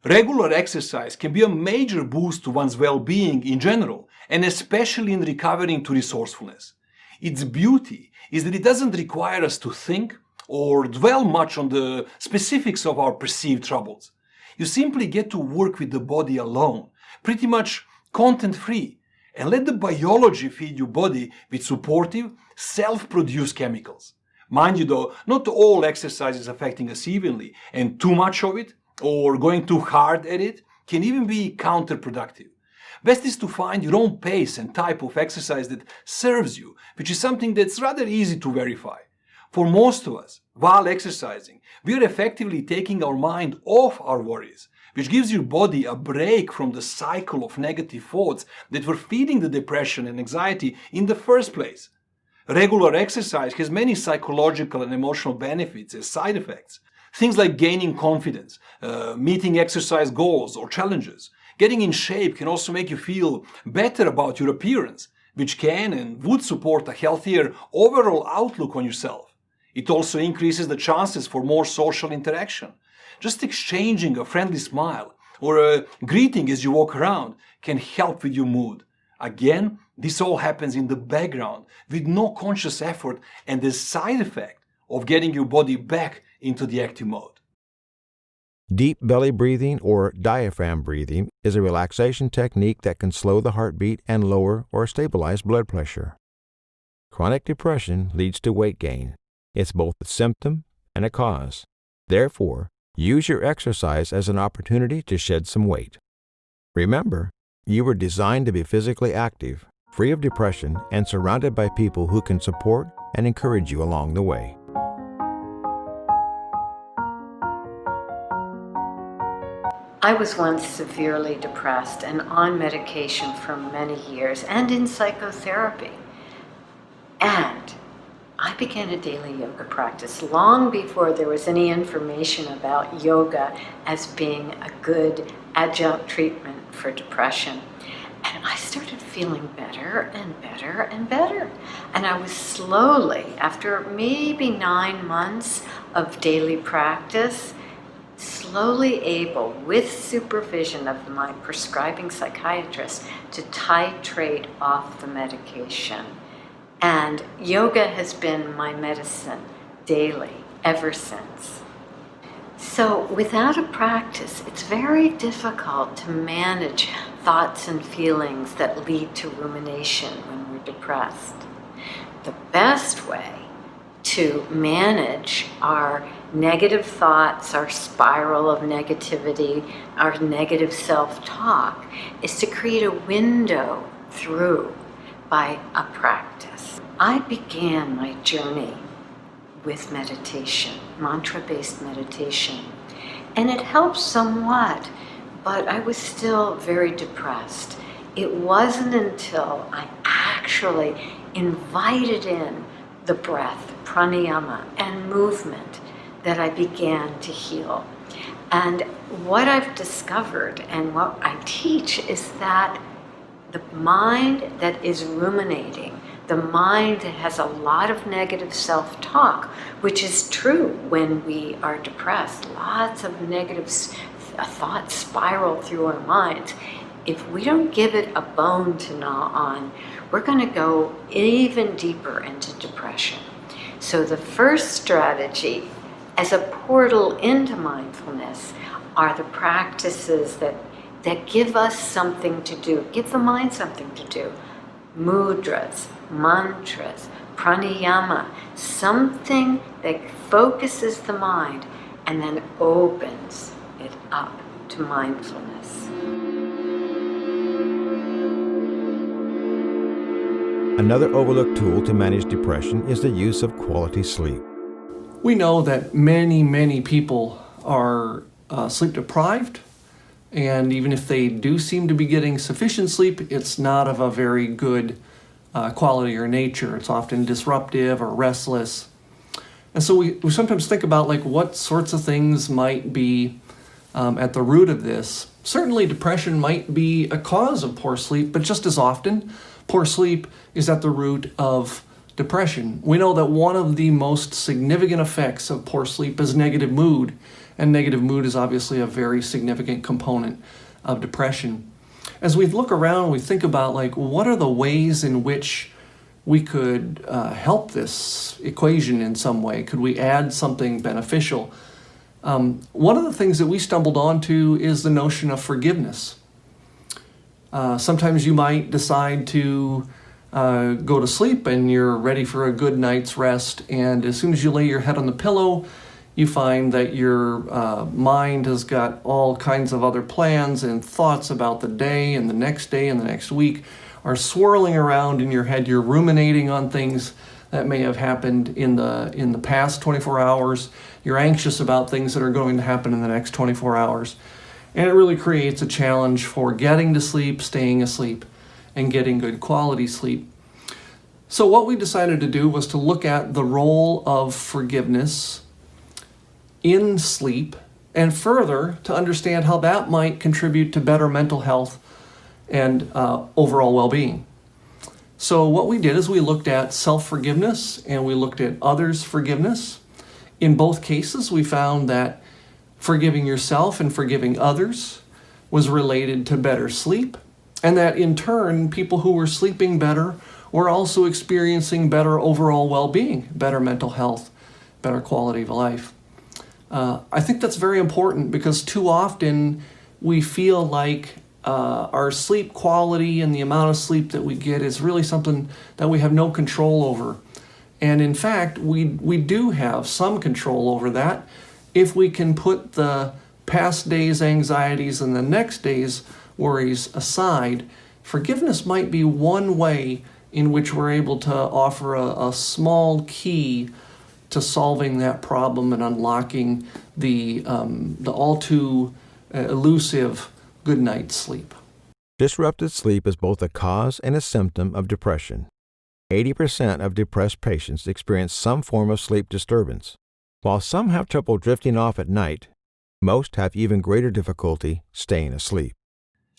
D: Regular exercise can be a major boost to one's well-being in general, and especially in recovering to resourcefulness. Its beauty is that it doesn't require us to think or dwell much on the specifics of our perceived troubles. You simply get to work with the body alone, pretty much content-free, and let the biology feed your body with supportive, self-produced chemicals. Mind you though, not all exercise is affecting us evenly, and too much of it, or going too hard at it, can even be counterproductive. Best is to find your own pace and type of exercise that serves you, which is something that's rather easy to verify. For most of us, while exercising, we are effectively taking our mind off our worries, which gives your body a break from the cycle of negative thoughts that were feeding the depression and anxiety in the first place. Regular exercise has many psychological and emotional benefits as side effects. Things like gaining confidence, meeting exercise goals or challenges. Getting in shape can also make you feel better about your appearance, which can and would support a healthier overall outlook on yourself. It also increases the chances for more social interaction. Just exchanging a friendly smile or a greeting as you walk around can help with your mood. Again, this all happens in the background with no conscious effort and the side effect of getting your body back into the active mode.
B: Deep belly breathing or diaphragm breathing is a relaxation technique that can slow the heartbeat and lower or stabilize blood pressure. Chronic depression leads to weight gain. It's both a symptom and a cause. Therefore, use your exercise as an opportunity to shed some weight. Remember, you were designed to be physically active, free of depression, and surrounded by people who can support and encourage you along the way.
H: I was once severely depressed and on medication for many years and in psychotherapy. And I began a daily yoga practice long before there was any information about yoga as being a good adjunct treatment for depression. And I started feeling better and better and better. And I was slowly, after maybe 9 months of daily practice, slowly able, with supervision of my prescribing psychiatrist, to titrate off the medication. And yoga has been my medicine daily ever since. So without a practice, it's very difficult to manage thoughts and feelings that lead to rumination when we're depressed. The best way to manage our negative thoughts, our spiral of negativity, our negative self-talk, is to create a window through by a practice. I began my journey with meditation, mantra-based meditation, and it helped somewhat, but I was still very depressed. It wasn't until I actually invited in the breath, pranayama, and movement that I began to heal. And what I've discovered and what I teach is that the mind that is ruminating, the mind that has a lot of negative self-talk, which is true when we are depressed, lots of negative thoughts spiral through our minds. If we don't give it a bone to gnaw on, we're going to go even deeper into depression. So the first strategy as a portal into mindfulness are the practices that give us something to do, give the mind something to do. Mudras, mantras, pranayama, something that focuses the mind and then opens it up to mindfulness.
B: Another overlooked tool to manage depression is the use of quality sleep.
G: We know that many people are sleep deprived, and even if they do seem to be getting sufficient sleep, it's not of a very good quality or nature. It's often disruptive or restless. And so we sometimes think about like what sorts of things might be at the root of this. Certainly depression might be a cause of poor sleep, but just as often, poor sleep is at the root of depression. We know that one of the most significant effects of poor sleep is negative mood, and negative mood is obviously a very significant component of depression. As we look around, we think about like what are the ways in which we could help this equation in some way? Could we add something beneficial? One of the things that we stumbled onto is the notion of forgiveness. Sometimes you might decide to go to sleep and you're ready for a good night's rest, and as soon as you lay your head on the pillow, you find that your mind has got all kinds of other plans and thoughts about the day and the next day and the next week are swirling around in your head. You're ruminating on things that may have happened in the past 24 hours. You're anxious about things that are going to happen in the next 24 hours. And it really creates a challenge for getting to sleep, staying asleep, and getting good quality sleep. So what we decided to do was to look at the role of forgiveness in sleep, and further to understand how that might contribute to better mental health and overall well-being. So what we did is we looked at self-forgiveness and we looked at others' forgiveness. In both cases, we found that forgiving yourself and forgiving others was related to better sleep, and that in turn, people who were sleeping better were also experiencing better overall well-being, better mental health, better quality of life. I think that's very important because too often we feel like our sleep quality and the amount of sleep that we get is really something that we have no control over. And in fact, we do have some control over that if we can put the past day's anxieties and the next day's worries aside. Forgiveness might be one way in which we're able to offer a small key to solving that problem and unlocking the all too elusive good night's sleep.
B: Disrupted sleep is both a cause and a symptom of depression. 80% of depressed patients experience some form of sleep disturbance. While some have trouble drifting off at night, most have even greater difficulty staying asleep.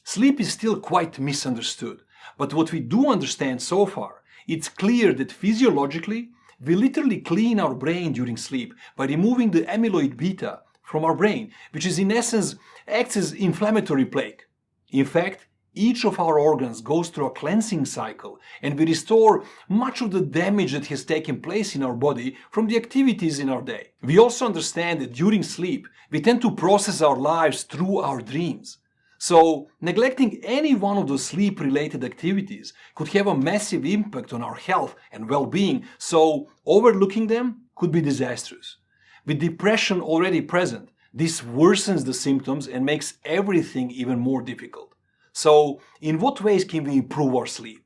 D: Sleep is still quite misunderstood, but what we do understand so far, it's clear that physiologically, we literally clean our brain during sleep by removing the amyloid beta from our brain, which is in essence acts as inflammatory plaque. In fact, each of our organs goes through a cleansing cycle, and we restore much of the damage that has taken place in our body from the activities in our day. We also understand that during sleep, we tend to process our lives through our dreams. So, neglecting any one of those sleep-related activities could have a massive impact on our health and well-being, so overlooking them could be disastrous. With depression already present, this worsens the symptoms and makes everything even more difficult. So, in what ways can we improve our sleep?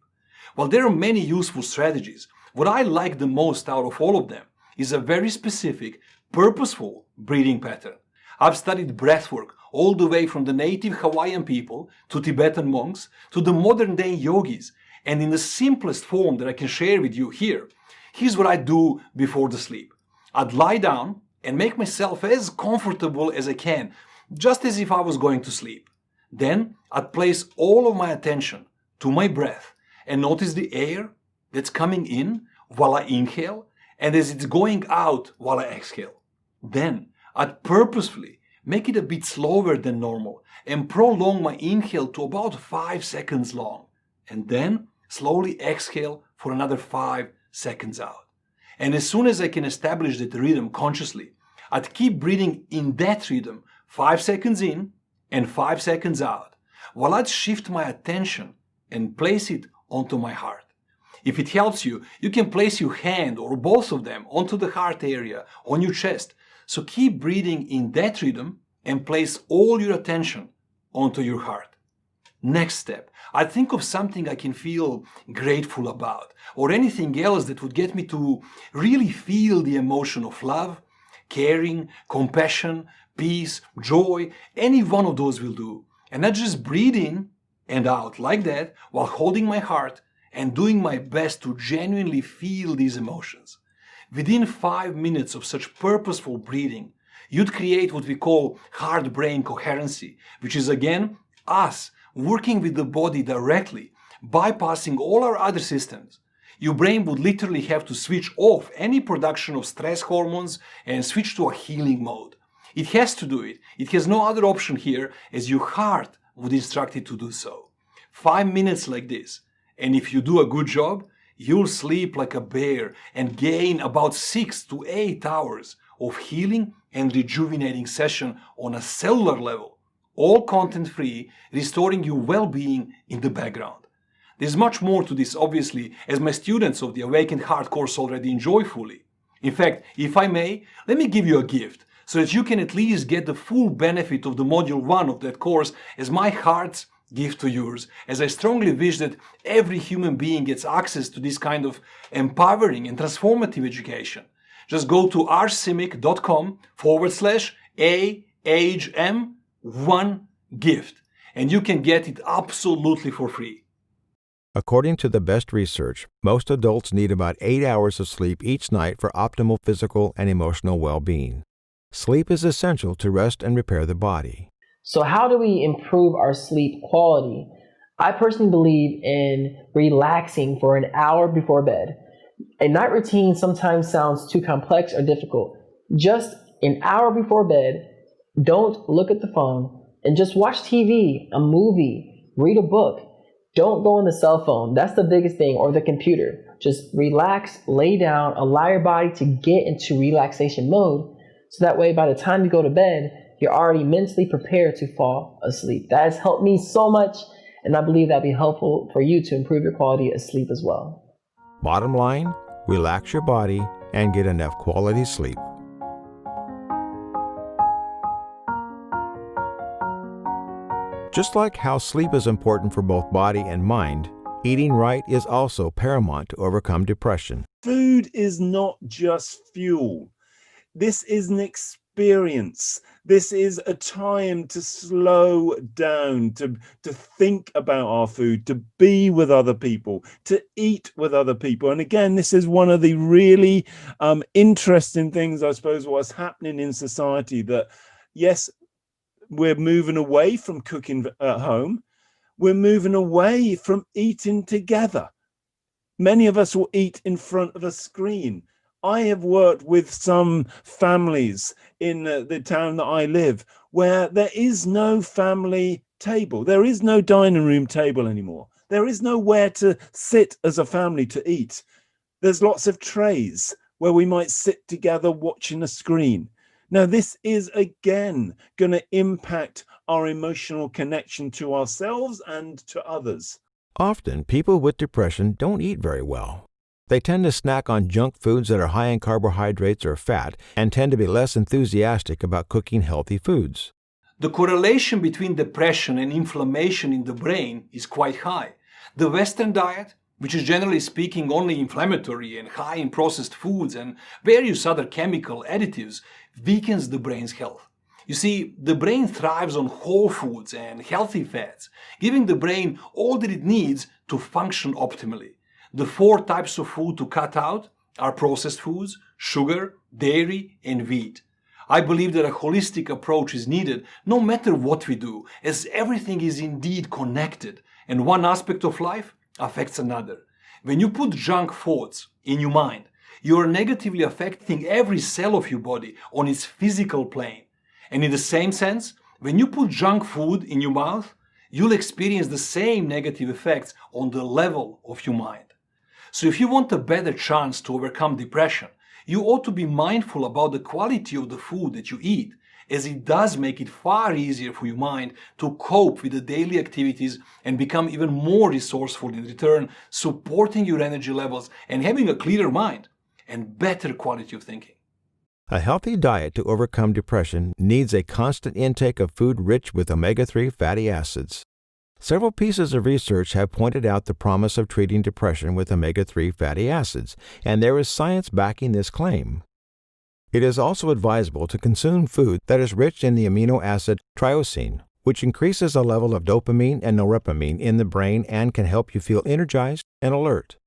D: Well, there are many useful strategies. What I like the most out of all of them is a very specific, purposeful breathing pattern. I've studied breathwork all the way from the native Hawaiian people to Tibetan monks to the modern day yogis. And in the simplest form that I can share with you here, here's what I do before the sleep. I'd lie down and make myself as comfortable as I can, just as if I was going to sleep. Then I'd place all of my attention to my breath and notice the air that's coming in while I inhale and as it's going out while I exhale. Then I'd purposefully make it a bit slower than normal and prolong my inhale to about 5 seconds long, and then slowly exhale for another 5 seconds out. And as soon as I can establish that rhythm consciously, I'd keep breathing in that rhythm 5 seconds in and 5 seconds out, while I'd shift my attention and place it onto my heart. If it helps you, you can place your hand or both of them onto the heart area on your chest. So keep breathing in that rhythm and place all your attention onto your heart. Next step, I think of something I can feel grateful about, or anything else that would get me to really feel the emotion of love, caring, compassion, peace, joy. Any one of those will do. And I just breathe in and out like that while holding my heart and doing my best to genuinely feel these emotions. Within 5 minutes of such purposeful breathing, you'd create what we call heart-brain coherency, which is again us working with the body directly, bypassing all our other systems. Your brain would literally have to switch off any production of stress hormones and switch to a healing mode. It has to do it. It has no other option here, as your heart would instruct it to do so. 5 minutes like this, and if you do a good job, you'll sleep like a bear and gain about 6 to 8 hours of healing and rejuvenating session on a cellular level, all content-free, restoring your well-being in the background. There's much more to this, obviously, as my students of the Awakened Heart course already enjoy fully. In fact, if I may, let me give you a gift so that you can at least get the full benefit of the module 1 of that course as my heart's gift to yours, as I strongly wish that every human being gets access to this kind of empowering and transformative education. Just go to rcimic.com/AHM1gift and you can get it absolutely for free.
B: According to the best research, most adults need about 8 hours of sleep each night for optimal physical and emotional well-being. Sleep is essential to rest and repair the body.
E: So how do we improve our sleep quality? I personally believe in relaxing for an hour before bed. A night routine sometimes sounds too complex or difficult. Just an hour before bed, don't look at the phone, and just watch TV, a movie, read a book. Don't go on the cell phone. That's the biggest thing, or the computer. Just relax, lay down, allow your body to get into relaxation mode, so that way by the time you go to bed, you're already mentally prepared to fall asleep. That has helped me so much, and I believe that'll be helpful for you to improve your quality of sleep as well.
B: Bottom line, relax your body and get enough quality sleep. Just like how sleep is important for both body and mind, eating right is also paramount to overcome depression.
I: Food is not just fuel. This is an experience. This is a time to slow down, to think about our food, to be with other people, to eat with other people. And again, this is one of the really interesting things, I suppose, what's happening in society, that yes, we're moving away from cooking at home. We're moving away from eating together. Many of us will eat in front of a screen. I have worked with some families in the town that I live where there is no family table. There is no dining room table anymore. There is nowhere to sit as a family to eat. There's lots of trays where we might sit together watching a screen. Now, this is again going to impact our emotional connection to ourselves and to others.
B: Often, people with depression don't eat very well. They tend to snack on junk foods that are high in carbohydrates or fat and tend to be less enthusiastic about cooking healthy foods.
D: The correlation between depression and inflammation in the brain is quite high. The Western diet, which is generally speaking only inflammatory and high in processed foods and various other chemical additives, weakens the brain's health. You see, the brain thrives on whole foods and healthy fats, giving the brain all that it needs to function optimally. The 4 types of food to cut out are processed foods, sugar, dairy, and wheat. I believe that a holistic approach is needed no matter what we do, as everything is indeed connected, and one aspect of life affects another. When you put junk thoughts in your mind, you are negatively affecting every cell of your body on its physical plane. And in the same sense, when you put junk food in your mouth, you'll experience the same negative effects on the level of your mind. So if you want a better chance to overcome depression, you ought to be mindful about the quality of the food that you eat, as it does make it far easier for your mind to cope with the daily activities and become even more resourceful in return, supporting your energy levels and having a clearer mind and better quality of thinking.
B: A healthy diet to overcome depression needs a constant intake of food rich with omega-3 fatty acids. Several pieces of research have pointed out the promise of treating depression with omega-3 fatty acids, and there is science backing this claim. It is also advisable to consume food that is rich in the amino acid tyrosine, which increases the level of dopamine and norepinephrine in the brain and can help you feel energized and alert.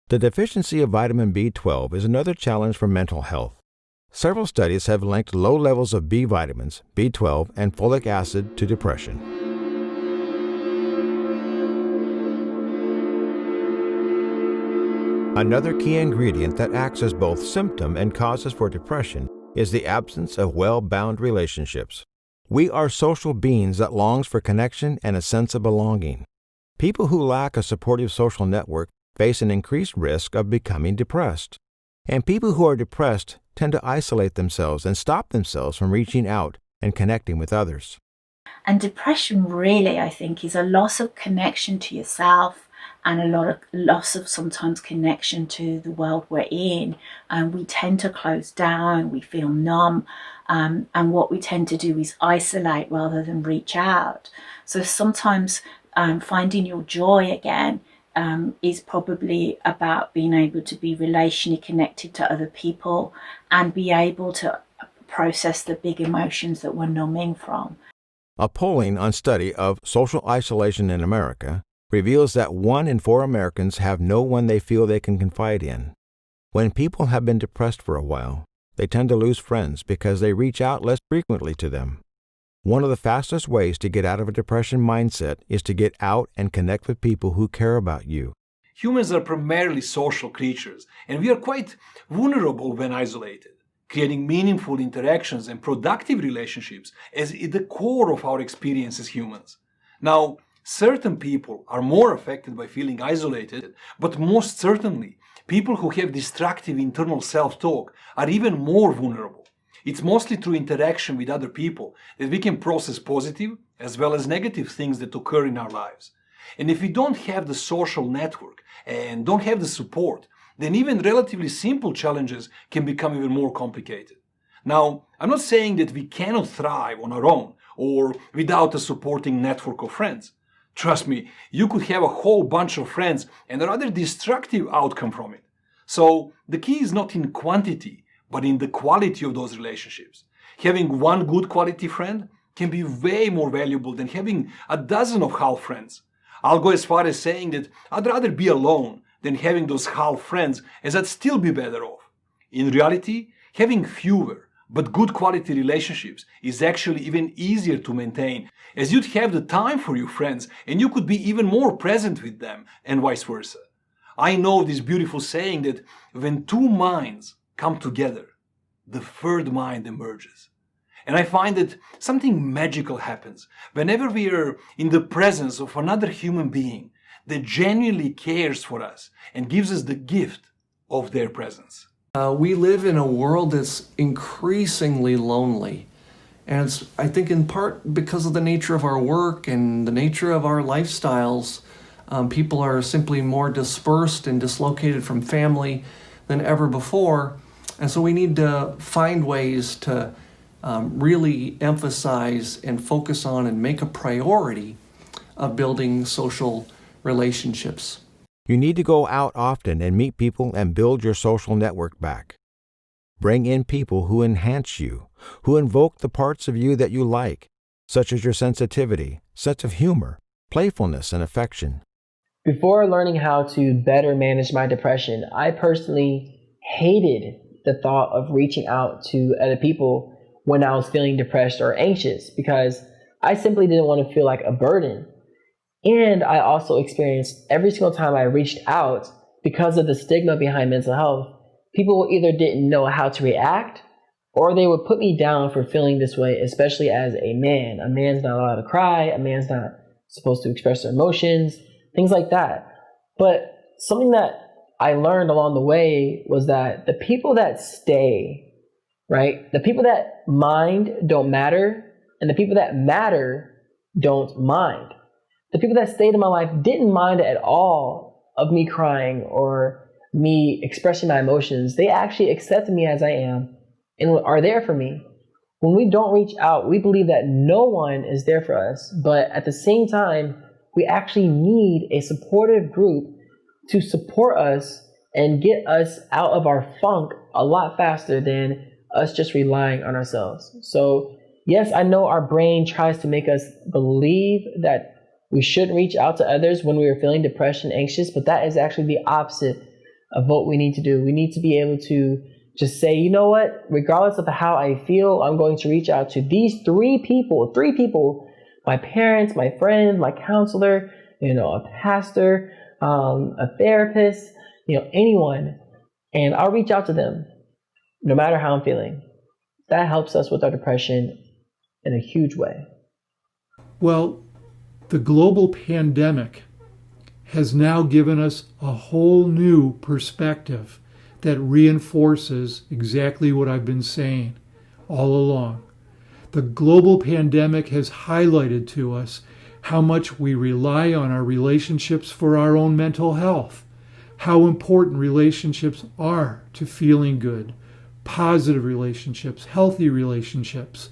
B: The deficiency of vitamin B12 is another challenge for mental health. Several studies have linked low levels of B vitamins, B12, and folic acid to depression. Another key ingredient that acts as both symptom and causes for depression is the absence of well-bound relationships. We are social beings that longs for connection and a sense of belonging. People who lack a supportive social network face an increased risk of becoming depressed. And people who are depressed tend to isolate themselves and stop themselves from reaching out and connecting with others.
C: And depression really, I think, is a loss of connection to yourself and a loss of sometimes connection to the world we're in. And we tend to close down, we feel numb, and what we tend to do is isolate rather than reach out. So sometimes finding your joy again is probably about being able to be relationally connected to other people and be able to process the big emotions that we're numbing from.
B: A polling on study of social isolation in America reveals that 1 in 4 Americans have no one they feel they can confide in. When people have been depressed for a while, they tend to lose friends because they reach out less frequently to them. One of the fastest ways to get out of a depression mindset is to get out and connect with people who care about you.
D: Humans are primarily social creatures, and we are quite vulnerable when isolated. Creating meaningful interactions and productive relationships is at the core of our experience as humans. Now, certain people are more affected by feeling isolated, but most certainly, people who have destructive internal self-talk are even more vulnerable. It's mostly through interaction with other people that we can process positive as well as negative things that occur in our lives. And if we don't have the social network and don't have the support, then even relatively simple challenges can become even more complicated. Now, I'm not saying that we cannot thrive on our own or without a supporting network of friends. Trust me, you could have a whole bunch of friends and a rather destructive outcome from it. So the key is not in quantity, but in the quality of those relationships. Having one good quality friend can be way more valuable than having a dozen of half friends. I'll go as far as saying that I'd rather be alone than having those half friends, as I'd still be better off. In reality, having fewer but good quality relationships is actually even easier to maintain, as you'd have the time for your friends and you could be even more present with them, and vice versa. I know this beautiful saying that when 2 minds come together, the third mind emerges. And I find that something magical happens whenever we are in the presence of another human being that genuinely cares for us and gives us the gift of their presence.
G: We live in a world that's increasingly lonely. And it's, I think, in part because of the nature of our work and the nature of our lifestyles. People are simply more dispersed and dislocated from family than ever before. And so we need to find ways to really emphasize and focus on and make a priority of building social relationships.
B: You need to go out often and meet people and build your social network back. Bring in people who enhance you, who invoke the parts of you that you like, such as your sensitivity, sense of humor, playfulness, and affection.
E: Before learning how to better manage my depression, I personally hated the thought of reaching out to other people when I was feeling depressed or anxious because I simply didn't want to feel like a burden. And I also experienced every single time I reached out, because of the stigma behind mental health, people either didn't know how to react or they would put me down for feeling this way, especially as a man. A man's not allowed to cry, a man's not supposed to express their emotions, things like that. But something that I learned along the way was that the people that stay, right? The people that mind don't matter, and the people that matter don't mind. The people that stayed in my life didn't mind at all of me crying or me expressing my emotions. They actually accepted me as I am and are there for me. When we don't reach out, we believe that no one is there for us, but at the same time, we actually need a supportive group to support us and get us out of our funk a lot faster than us just relying on ourselves. So yes, I know our brain tries to make us believe that we shouldn't reach out to others when we are feeling depressed and anxious, but that is actually the opposite of what we need to do. We need to be able to just say, you know what, regardless of how I feel, I'm going to reach out to these three people, my parents, my friends, my counselor, a pastor, a therapist, anyone, and I'll reach out to them no matter how I'm feeling. That helps us with our depression in a huge way.
A: Well, the global pandemic has now given us a whole new perspective that reinforces exactly what I've been saying all along. The global pandemic has highlighted to us how much we rely on our relationships for our own mental health, how important relationships are to feeling good, positive relationships, healthy relationships.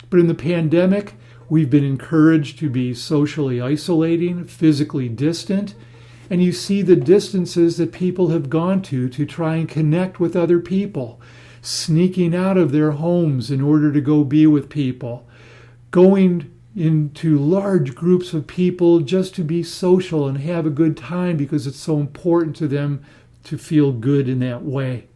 A: But in the pandemic, we've been encouraged to be socially isolating, physically distant, and you see the distances that people have gone to try and connect with other people, sneaking out of their homes in order to go be with people, going into large groups of people just to be social and have a good time because it's so important to them to feel good in that way.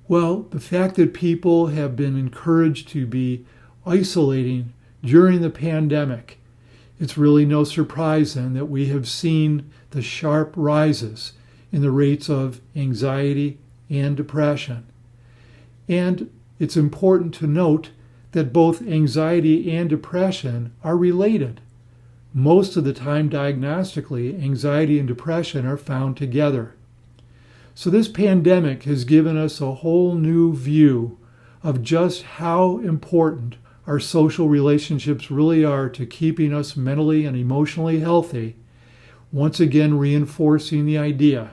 A: Well, the fact that people have been encouraged to be isolating during the pandemic, it's really no surprise then that we have seen the sharp rises in the rates of anxiety and depression. And it's important to note that both anxiety and depression are related. Most of the time, diagnostically, anxiety and depression are found together. So this pandemic has given us a whole new view of just how important our social relationships really are to keeping us mentally and emotionally healthy, once again reinforcing the idea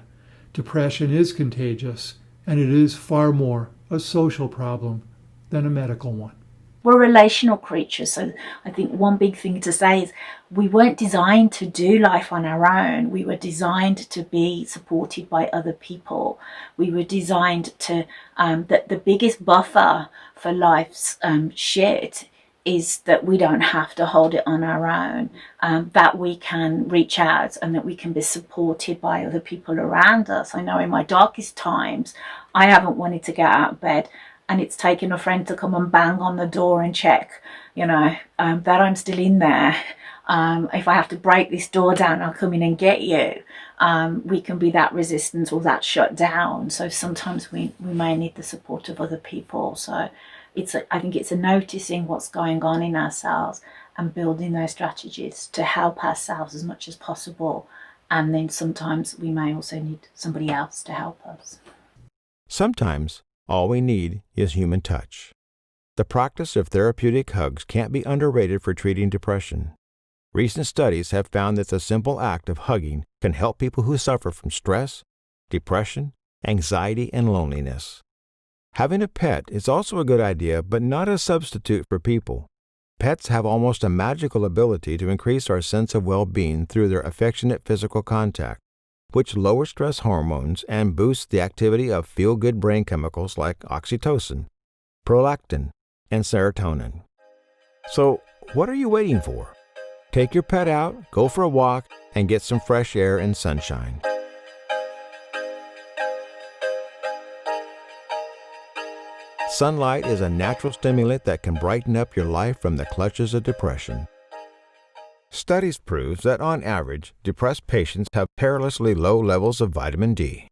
A: depression is contagious and it is far more a social problem than a medical one.
C: We're relational creatures, so I think one big thing to say is we weren't designed to do life on our own. We were designed to be supported by other people. We were designed to, that the biggest buffer for life's shit is that we don't have to hold it on our own, that we can reach out and that we can be supported by other people around us. I know in my darkest times, I haven't wanted to get out of bed, and it's taken a friend to come and bang on the door and check, that I'm still in there. If I have to break this door down, I'll come in and get you. We can be that resistant or that shut down. So sometimes we may need the support of other people. So I think it's a noticing what's going on in ourselves and building those strategies to help ourselves as much as possible. And then sometimes we may also need somebody else to help us.
B: Sometimes all we need is human touch. The practice of therapeutic hugs can't be underrated for treating depression. Recent studies have found that the simple act of hugging can help people who suffer from stress, depression, anxiety, and loneliness. Having a pet is also a good idea, but not a substitute for people. Pets have almost a magical ability to increase our sense of well-being through their affectionate physical contact. which lowers stress hormones and boosts the activity of feel-good brain chemicals like oxytocin, prolactin, and serotonin. So, what are you waiting for? Take your pet out, go for a walk, and get some fresh air and sunshine. Sunlight is a natural stimulant that can brighten up your life from the clutches of depression. Studies prove that on average, depressed patients have perilously low levels of vitamin D.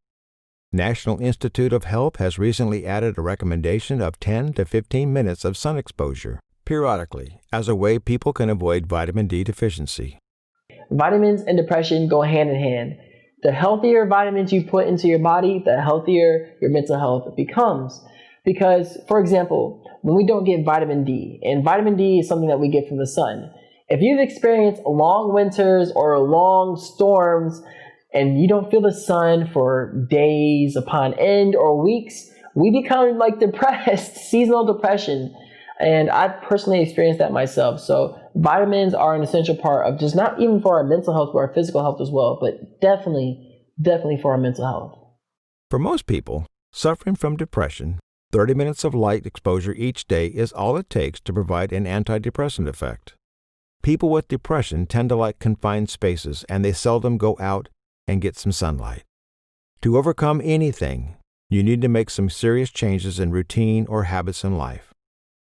B: National Institute of Health has recently added a recommendation of 10 to 15 minutes of sun exposure periodically as a way people can avoid vitamin D deficiency.
E: Vitamins and depression go hand in hand. The healthier vitamins you put into your body, the healthier your mental health becomes. Because, for example, when we don't get vitamin D, and vitamin D is something that we get from the sun, if you've experienced long winters or long storms and you don't feel the sun for days upon end or weeks, we become like depressed, seasonal depression. And I've personally experienced that myself. So vitamins are an essential part of just not even for our mental health, but our physical health as well, but definitely for our mental health.
B: For most people suffering from depression, 30 minutes of light exposure each day is all it takes to provide an antidepressant effect. People with depression tend to like confined spaces, and they seldom go out and get some sunlight. To overcome anything, you need to make some serious changes in routine or habits in life.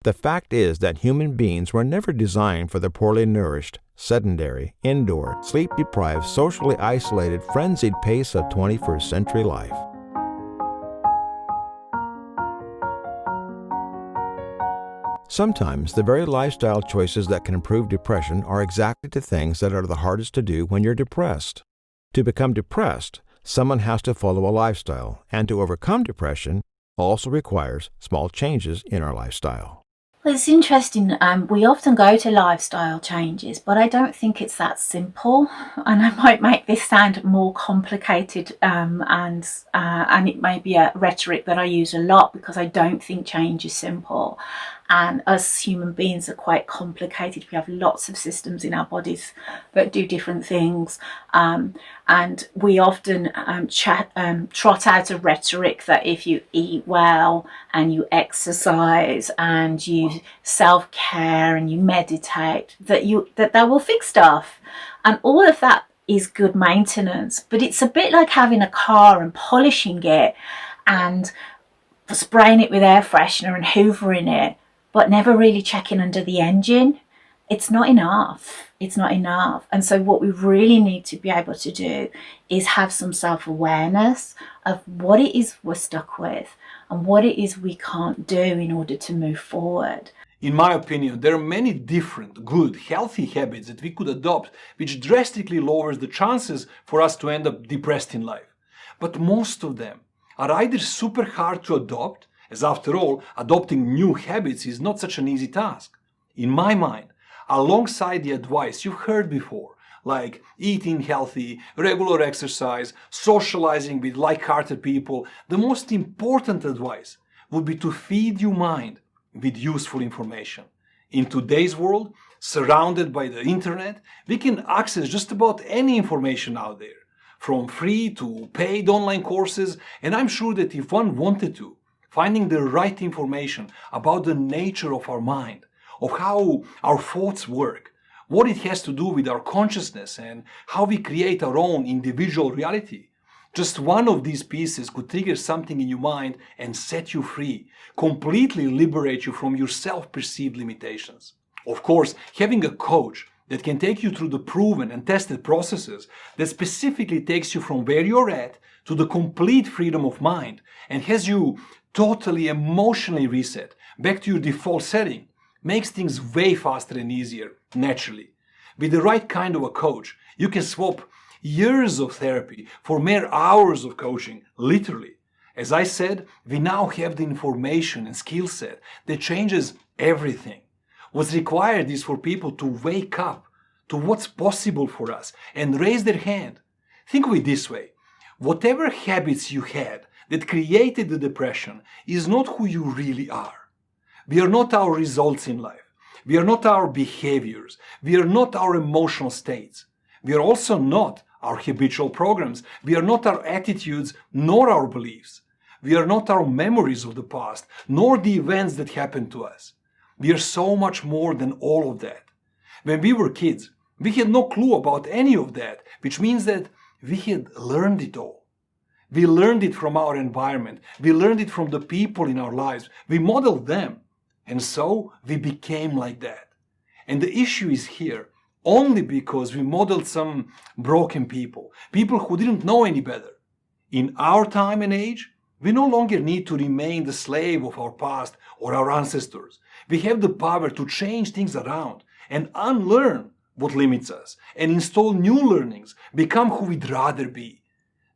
B: The fact is that human beings were never designed for the poorly nourished, sedentary, indoor, sleep-deprived, socially isolated, frenzied pace of 21st century life. Sometimes the very lifestyle choices that can improve depression are exactly the things that are the hardest to do when you're depressed. To become depressed, someone has to follow a lifestyle, and to overcome depression also requires small changes in our lifestyle.
C: Well, it's interesting. We often go to lifestyle changes, but I don't think it's that simple. And I might make this sound more complicated, and it may be a rhetoric that I use a lot because I don't think change is simple. And us human beings are quite complicated. We have lots of systems in our bodies that do different things. And we often trot out a rhetoric that if you eat well and you exercise and you self-care and you meditate, that will fix stuff. And all of that is good maintenance. But it's a bit like having a car and polishing it and spraying it with air freshener and hoovering it, but never really checking under the engine. It's not enough. It's not enough. And so what we really need to be able to do is have some self-awareness of what it is we're stuck with and what it is we can't do in order to move forward.
D: In my opinion, there are many different, good, healthy habits that we could adopt which drastically lowers the chances for us to end up depressed in life. But most of them are either super hard to adopt, as after all, adopting new habits is not such an easy task. In my mind, alongside the advice you've heard before, like eating healthy, regular exercise, socializing with like-hearted people, the most important advice would be to feed your mind with useful information. In today's world, surrounded by the internet, we can access just about any information out there, from free to paid online courses, and I'm sure that if one wanted to, finding the right information about the nature of our mind, of how our thoughts work, what it has to do with our consciousness, and how we create our own individual reality. Just one of these pieces could trigger something in your mind and set you free, completely liberate you from your self-perceived limitations. Of course, having a coach that can take you through the proven and tested processes that specifically takes you from where you're at to the complete freedom of mind and has you totally emotionally reset back to your default setting makes things way faster and easier, naturally. With the right kind of a coach, you can swap years of therapy for mere hours of coaching, literally. As I said, we now have the information and skill set that changes everything. What's required is for people to wake up to what's possible for us and raise their hand. Think of it this way. Whatever habits you had that created the depression is not who you really are. We are not our results in life. We are not our behaviors. We are not our emotional states. We are also not our habitual programs. We are not our attitudes nor our beliefs. We are not our memories of the past, nor the events that happened to us. We are so much more than all of that. When we were kids, we had no clue about any of that, which means that we had learned it all. We learned it from our environment. We learned it from the people in our lives. We modeled them. And so we became like that. And the issue is here only because we modeled some broken people who didn't know any better. In our time and age, we no longer need to remain the slave of our past or our ancestors. We have the power to change things around and unlearn what limits us and install new learnings, become who we'd rather be.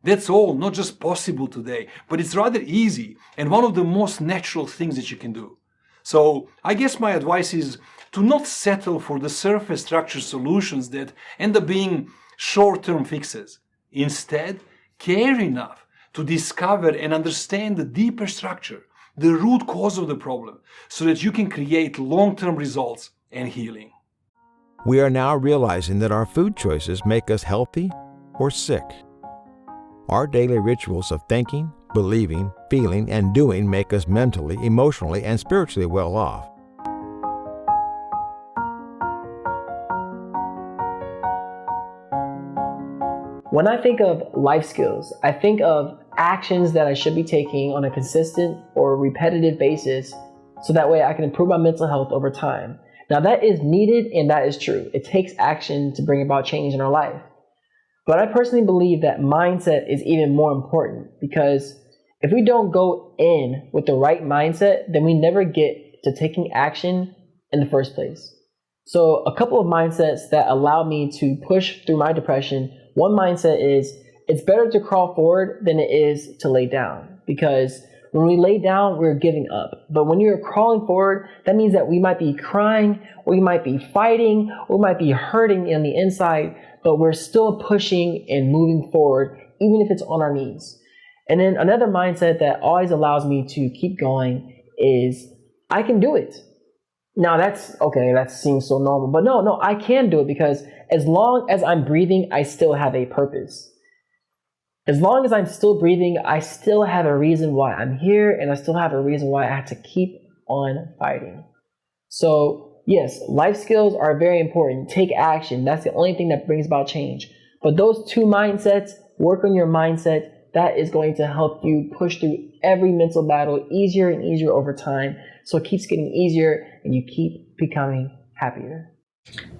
D: That's all not just possible today, but it's rather easy and one of the most natural things that you can do. So I guess my advice is to not settle for the surface structure solutions that end up being short-term fixes. Instead, care enough to discover and understand the deeper structure, the root cause of the problem, so that you can create long-term results and healing.
B: We are now realizing that our food choices make us healthy or sick. Our daily rituals of thinking, believing, feeling, and doing make us mentally, emotionally, and spiritually well off.
E: When I think of life skills, I think of actions that I should be taking on a consistent or repetitive basis so that way I can improve my mental health over time. Now that is needed and that is true. It takes action to bring about change in our life. But I personally believe that mindset is even more important because if we don't go in with the right mindset, then we never get to taking action in the first place. So a couple of mindsets that allow me to push through my depression. One mindset is it's better to crawl forward than it is to lay down, because when we lay down, we're giving up. But when you're crawling forward, that means that we might be crying, or we might be fighting, or we might be hurting on the inside, but we're still pushing and moving forward, even if it's on our knees. And then another mindset that always allows me to keep going is I can do it. Now that's okay, that seems so normal, but no, I can do it because as long as I'm breathing, I still have a purpose. As long as I'm still breathing, I still have a reason why I'm here, and I still have a reason why I have to keep on fighting. So yes, life skills are very important. Take action. That's the only thing that brings about change. But those two mindsets, work on your mindset. That is going to help you push through every mental battle easier and easier over time. So it keeps getting easier and you keep becoming happier.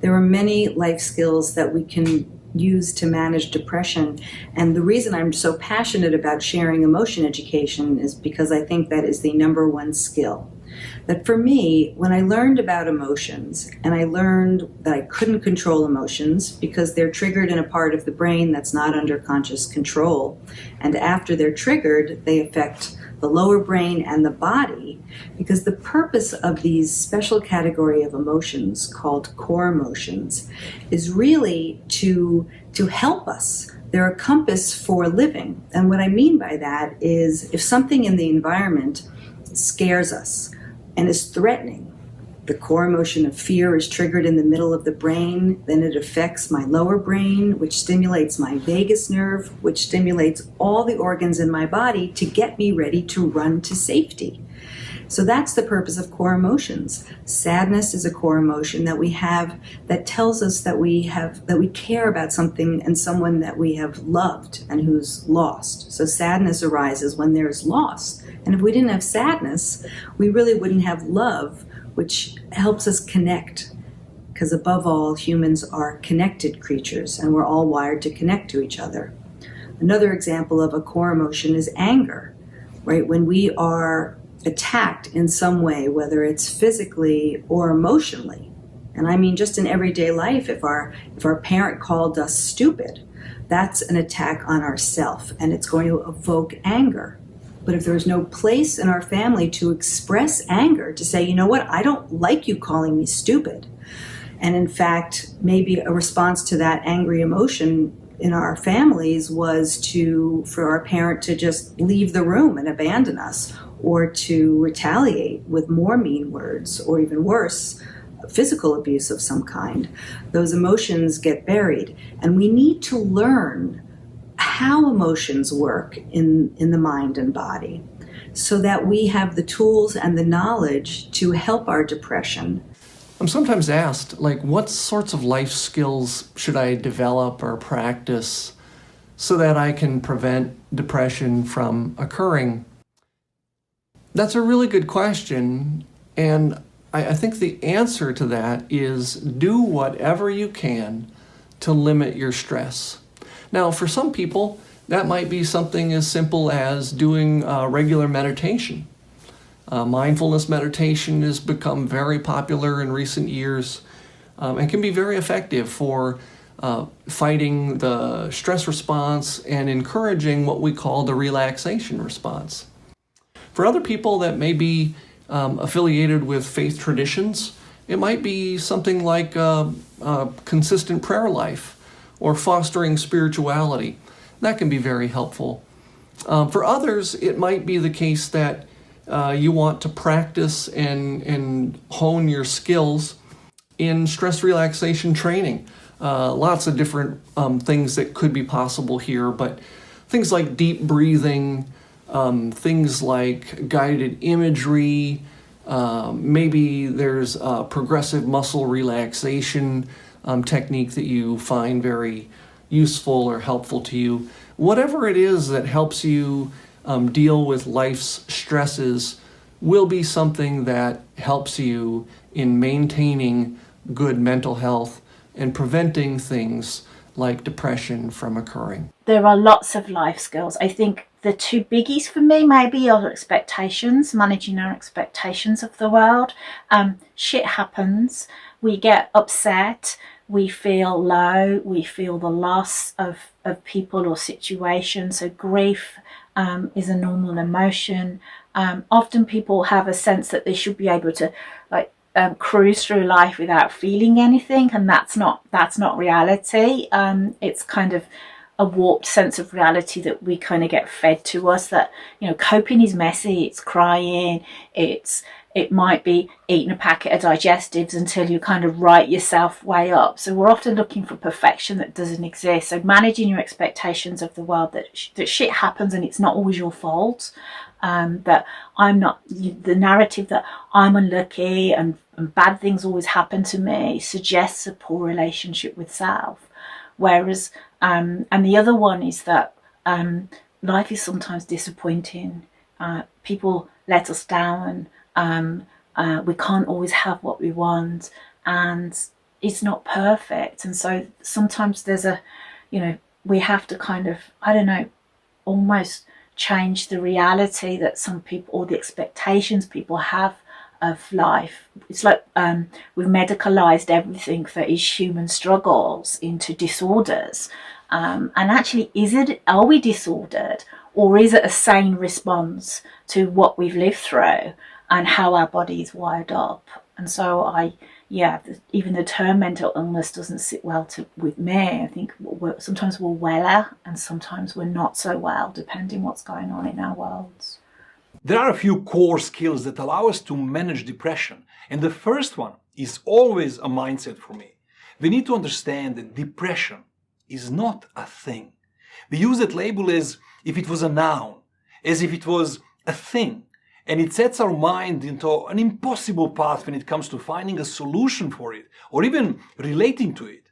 F: There are many life skills that we can use to manage depression. And the reason I'm so passionate about sharing emotion education is because I think that is the number one skill. That for me, when I learned about emotions, and I learned that I couldn't control emotions because they're triggered in a part of the brain that's not under conscious control, and after they're triggered, they affect the lower brain and the body, because the purpose of these special category of emotions called core emotions is really to help us. They're a compass for living. And what I mean by that is if something in the environment scares us and is threatening, the core emotion of fear is triggered in the middle of the brain, then it affects my lower brain, which stimulates my vagus nerve, which stimulates all the organs in my body to get me ready to run to safety. So that's the purpose of core emotions. Sadness is a core emotion that we have that tells us that we care about something and someone that we have loved and who's lost. So sadness arises when there's loss. And if we didn't have sadness, we really wouldn't have love, which helps us connect. Because above all, humans are connected creatures and we're all wired to connect to each other. Another example of a core emotion is anger, right? When we are attacked in some way, whether it's physically or emotionally. And I mean just in everyday life, if our parent called us stupid, that's an attack on ourself and it's going to evoke anger. But if there's no place in our family to express anger, to say, you know what, I don't like you calling me stupid. And in fact, maybe a response to that angry emotion in our families was for our parent to just leave the room and abandon us, or to retaliate with more mean words, or even worse, physical abuse of some kind, those emotions get buried. And we need to learn how emotions work in the mind and body so that we have the tools and the knowledge to help our depression.
G: I'm sometimes asked, like, what sorts of life skills should I develop or practice so that I can prevent depression from occurring? That's a really good question, and I think the answer to that is do whatever you can to limit your stress. Now, for some people, that might be something as simple as doing regular meditation. Mindfulness meditation has become very popular in recent years and can be very effective for fighting the stress response and encouraging what we call the relaxation response. For other people that may be affiliated with faith traditions, it might be something like a consistent prayer life or fostering spirituality. That can be very helpful. For others, it might be the case that you want to practice and hone your skills in stress relaxation training. Lots of different things that could be possible here, but things like deep breathing, things like guided imagery, maybe there's a progressive muscle relaxation technique that you find very useful or helpful to you. Whatever it is that helps you deal with life's stresses will be something that helps you in maintaining good mental health and preventing things like depression from occurring.
C: There are lots of life skills. I think the two biggies for me maybe are expectations, managing our expectations of the world. Shit happens. We get upset. We feel low. We feel the loss of people or situations. So grief is a normal emotion. Often people have a sense that they should be able to cruise through life without feeling anything, and that's not reality. It's kind of a warped sense of reality that we kind of get fed to us, that, you know, coping is messy, it's crying, it might be eating a packet of digestives until you kind of write yourself way up. So we're often looking for perfection that doesn't exist. So managing your expectations of the world, that shit happens and it's not always your fault. That I'm not, the narrative that I'm unlucky and bad things always happen to me suggests a poor relationship with self. Whereas, and the other one is that life is sometimes disappointing. People let us down. We can't always have what we want, and it's not perfect. And so sometimes there's we have to kind of, almost change the reality that some people, or the expectations people have of life. It's like we've medicalized everything that is human struggles into disorders. And actually, are we disordered, or is it a sane response to what we've lived through and how our body is wired up? And so even the term mental illness doesn't sit well with me. I think sometimes we're weller and sometimes we're not so well, depending what's going on in our worlds.
D: There are a few core skills that allow us to manage depression. And the first one is always a mindset for me. We need to understand that depression is not a thing. We use that label as if it was a noun, as if it was a thing. And it sets our mind into an impossible path when it comes to finding a solution for it, or even relating to it.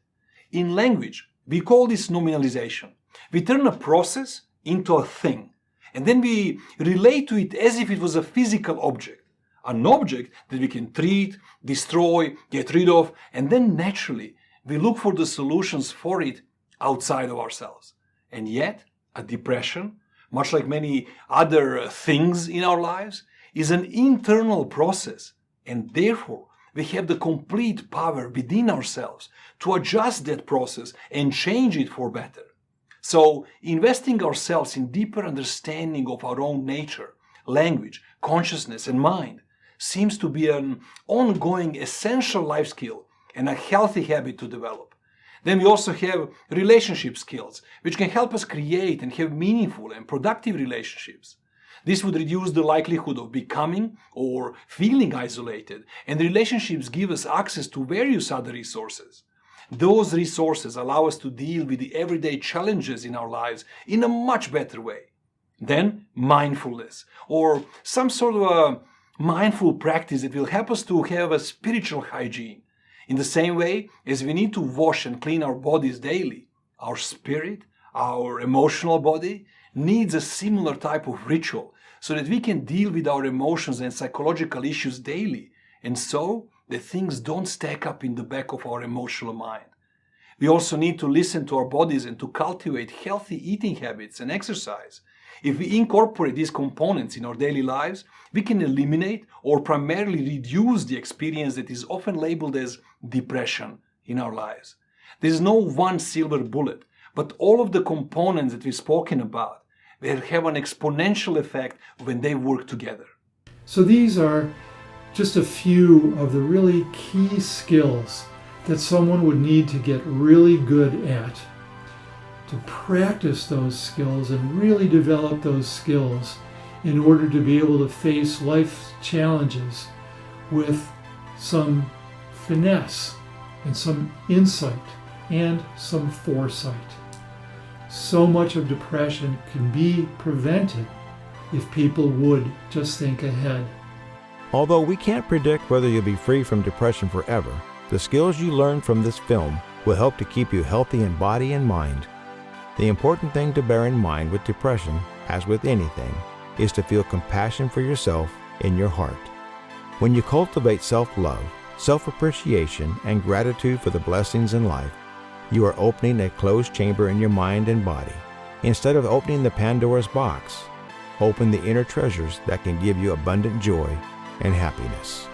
D: In language, we call this nominalization. We turn a process into a thing, and then we relate to it as if it was a physical object. An object that we can treat, destroy, get rid of, and then naturally we look for the solutions for it outside of ourselves. And yet, a depression, much like many other things in our lives, is an internal process, and therefore we have the complete power within ourselves to adjust that process and change it for better. So, investing ourselves in deeper understanding of our own nature, language, consciousness, and mind seems to be an ongoing essential life skill and a healthy habit to develop. Then we also have relationship skills, which can help us create and have meaningful and productive relationships. This would reduce the likelihood of becoming or feeling isolated, and relationships give us access to various other resources. Those resources allow us to deal with the everyday challenges in our lives in a much better way. Then, mindfulness, or some sort of a mindful practice that will help us to have a spiritual hygiene. In the same way as we need to wash and clean our bodies daily, our spirit, our emotional body, needs a similar type of ritual so that we can deal with our emotions and psychological issues daily, and so that things don't stack up in the back of our emotional mind. We also need to listen to our bodies and to cultivate healthy eating habits and exercise. If we incorporate these components in our daily lives, we can eliminate or primarily reduce the experience that is often labeled as depression in our lives. There is no one silver bullet, but all of the components that we've spoken about will have an exponential effect when they work together.
A: So these are just a few of the really key skills that someone would need to get really good at, to practice those skills and really develop those skills in order to be able to face life's challenges with some finesse and some insight and some foresight. So much of depression can be prevented if people would just think ahead.
B: Although we can't predict whether you'll be free from depression forever, the skills you learn from this film will help to keep you healthy in body and mind. The important thing to bear in mind with depression, as with anything, is to feel compassion for yourself in your heart. When you cultivate self-love, self-appreciation, and gratitude for the blessings in life, you are opening a closed chamber in your mind and body. Instead of opening the Pandora's box, open the inner treasures that can give you abundant joy and happiness.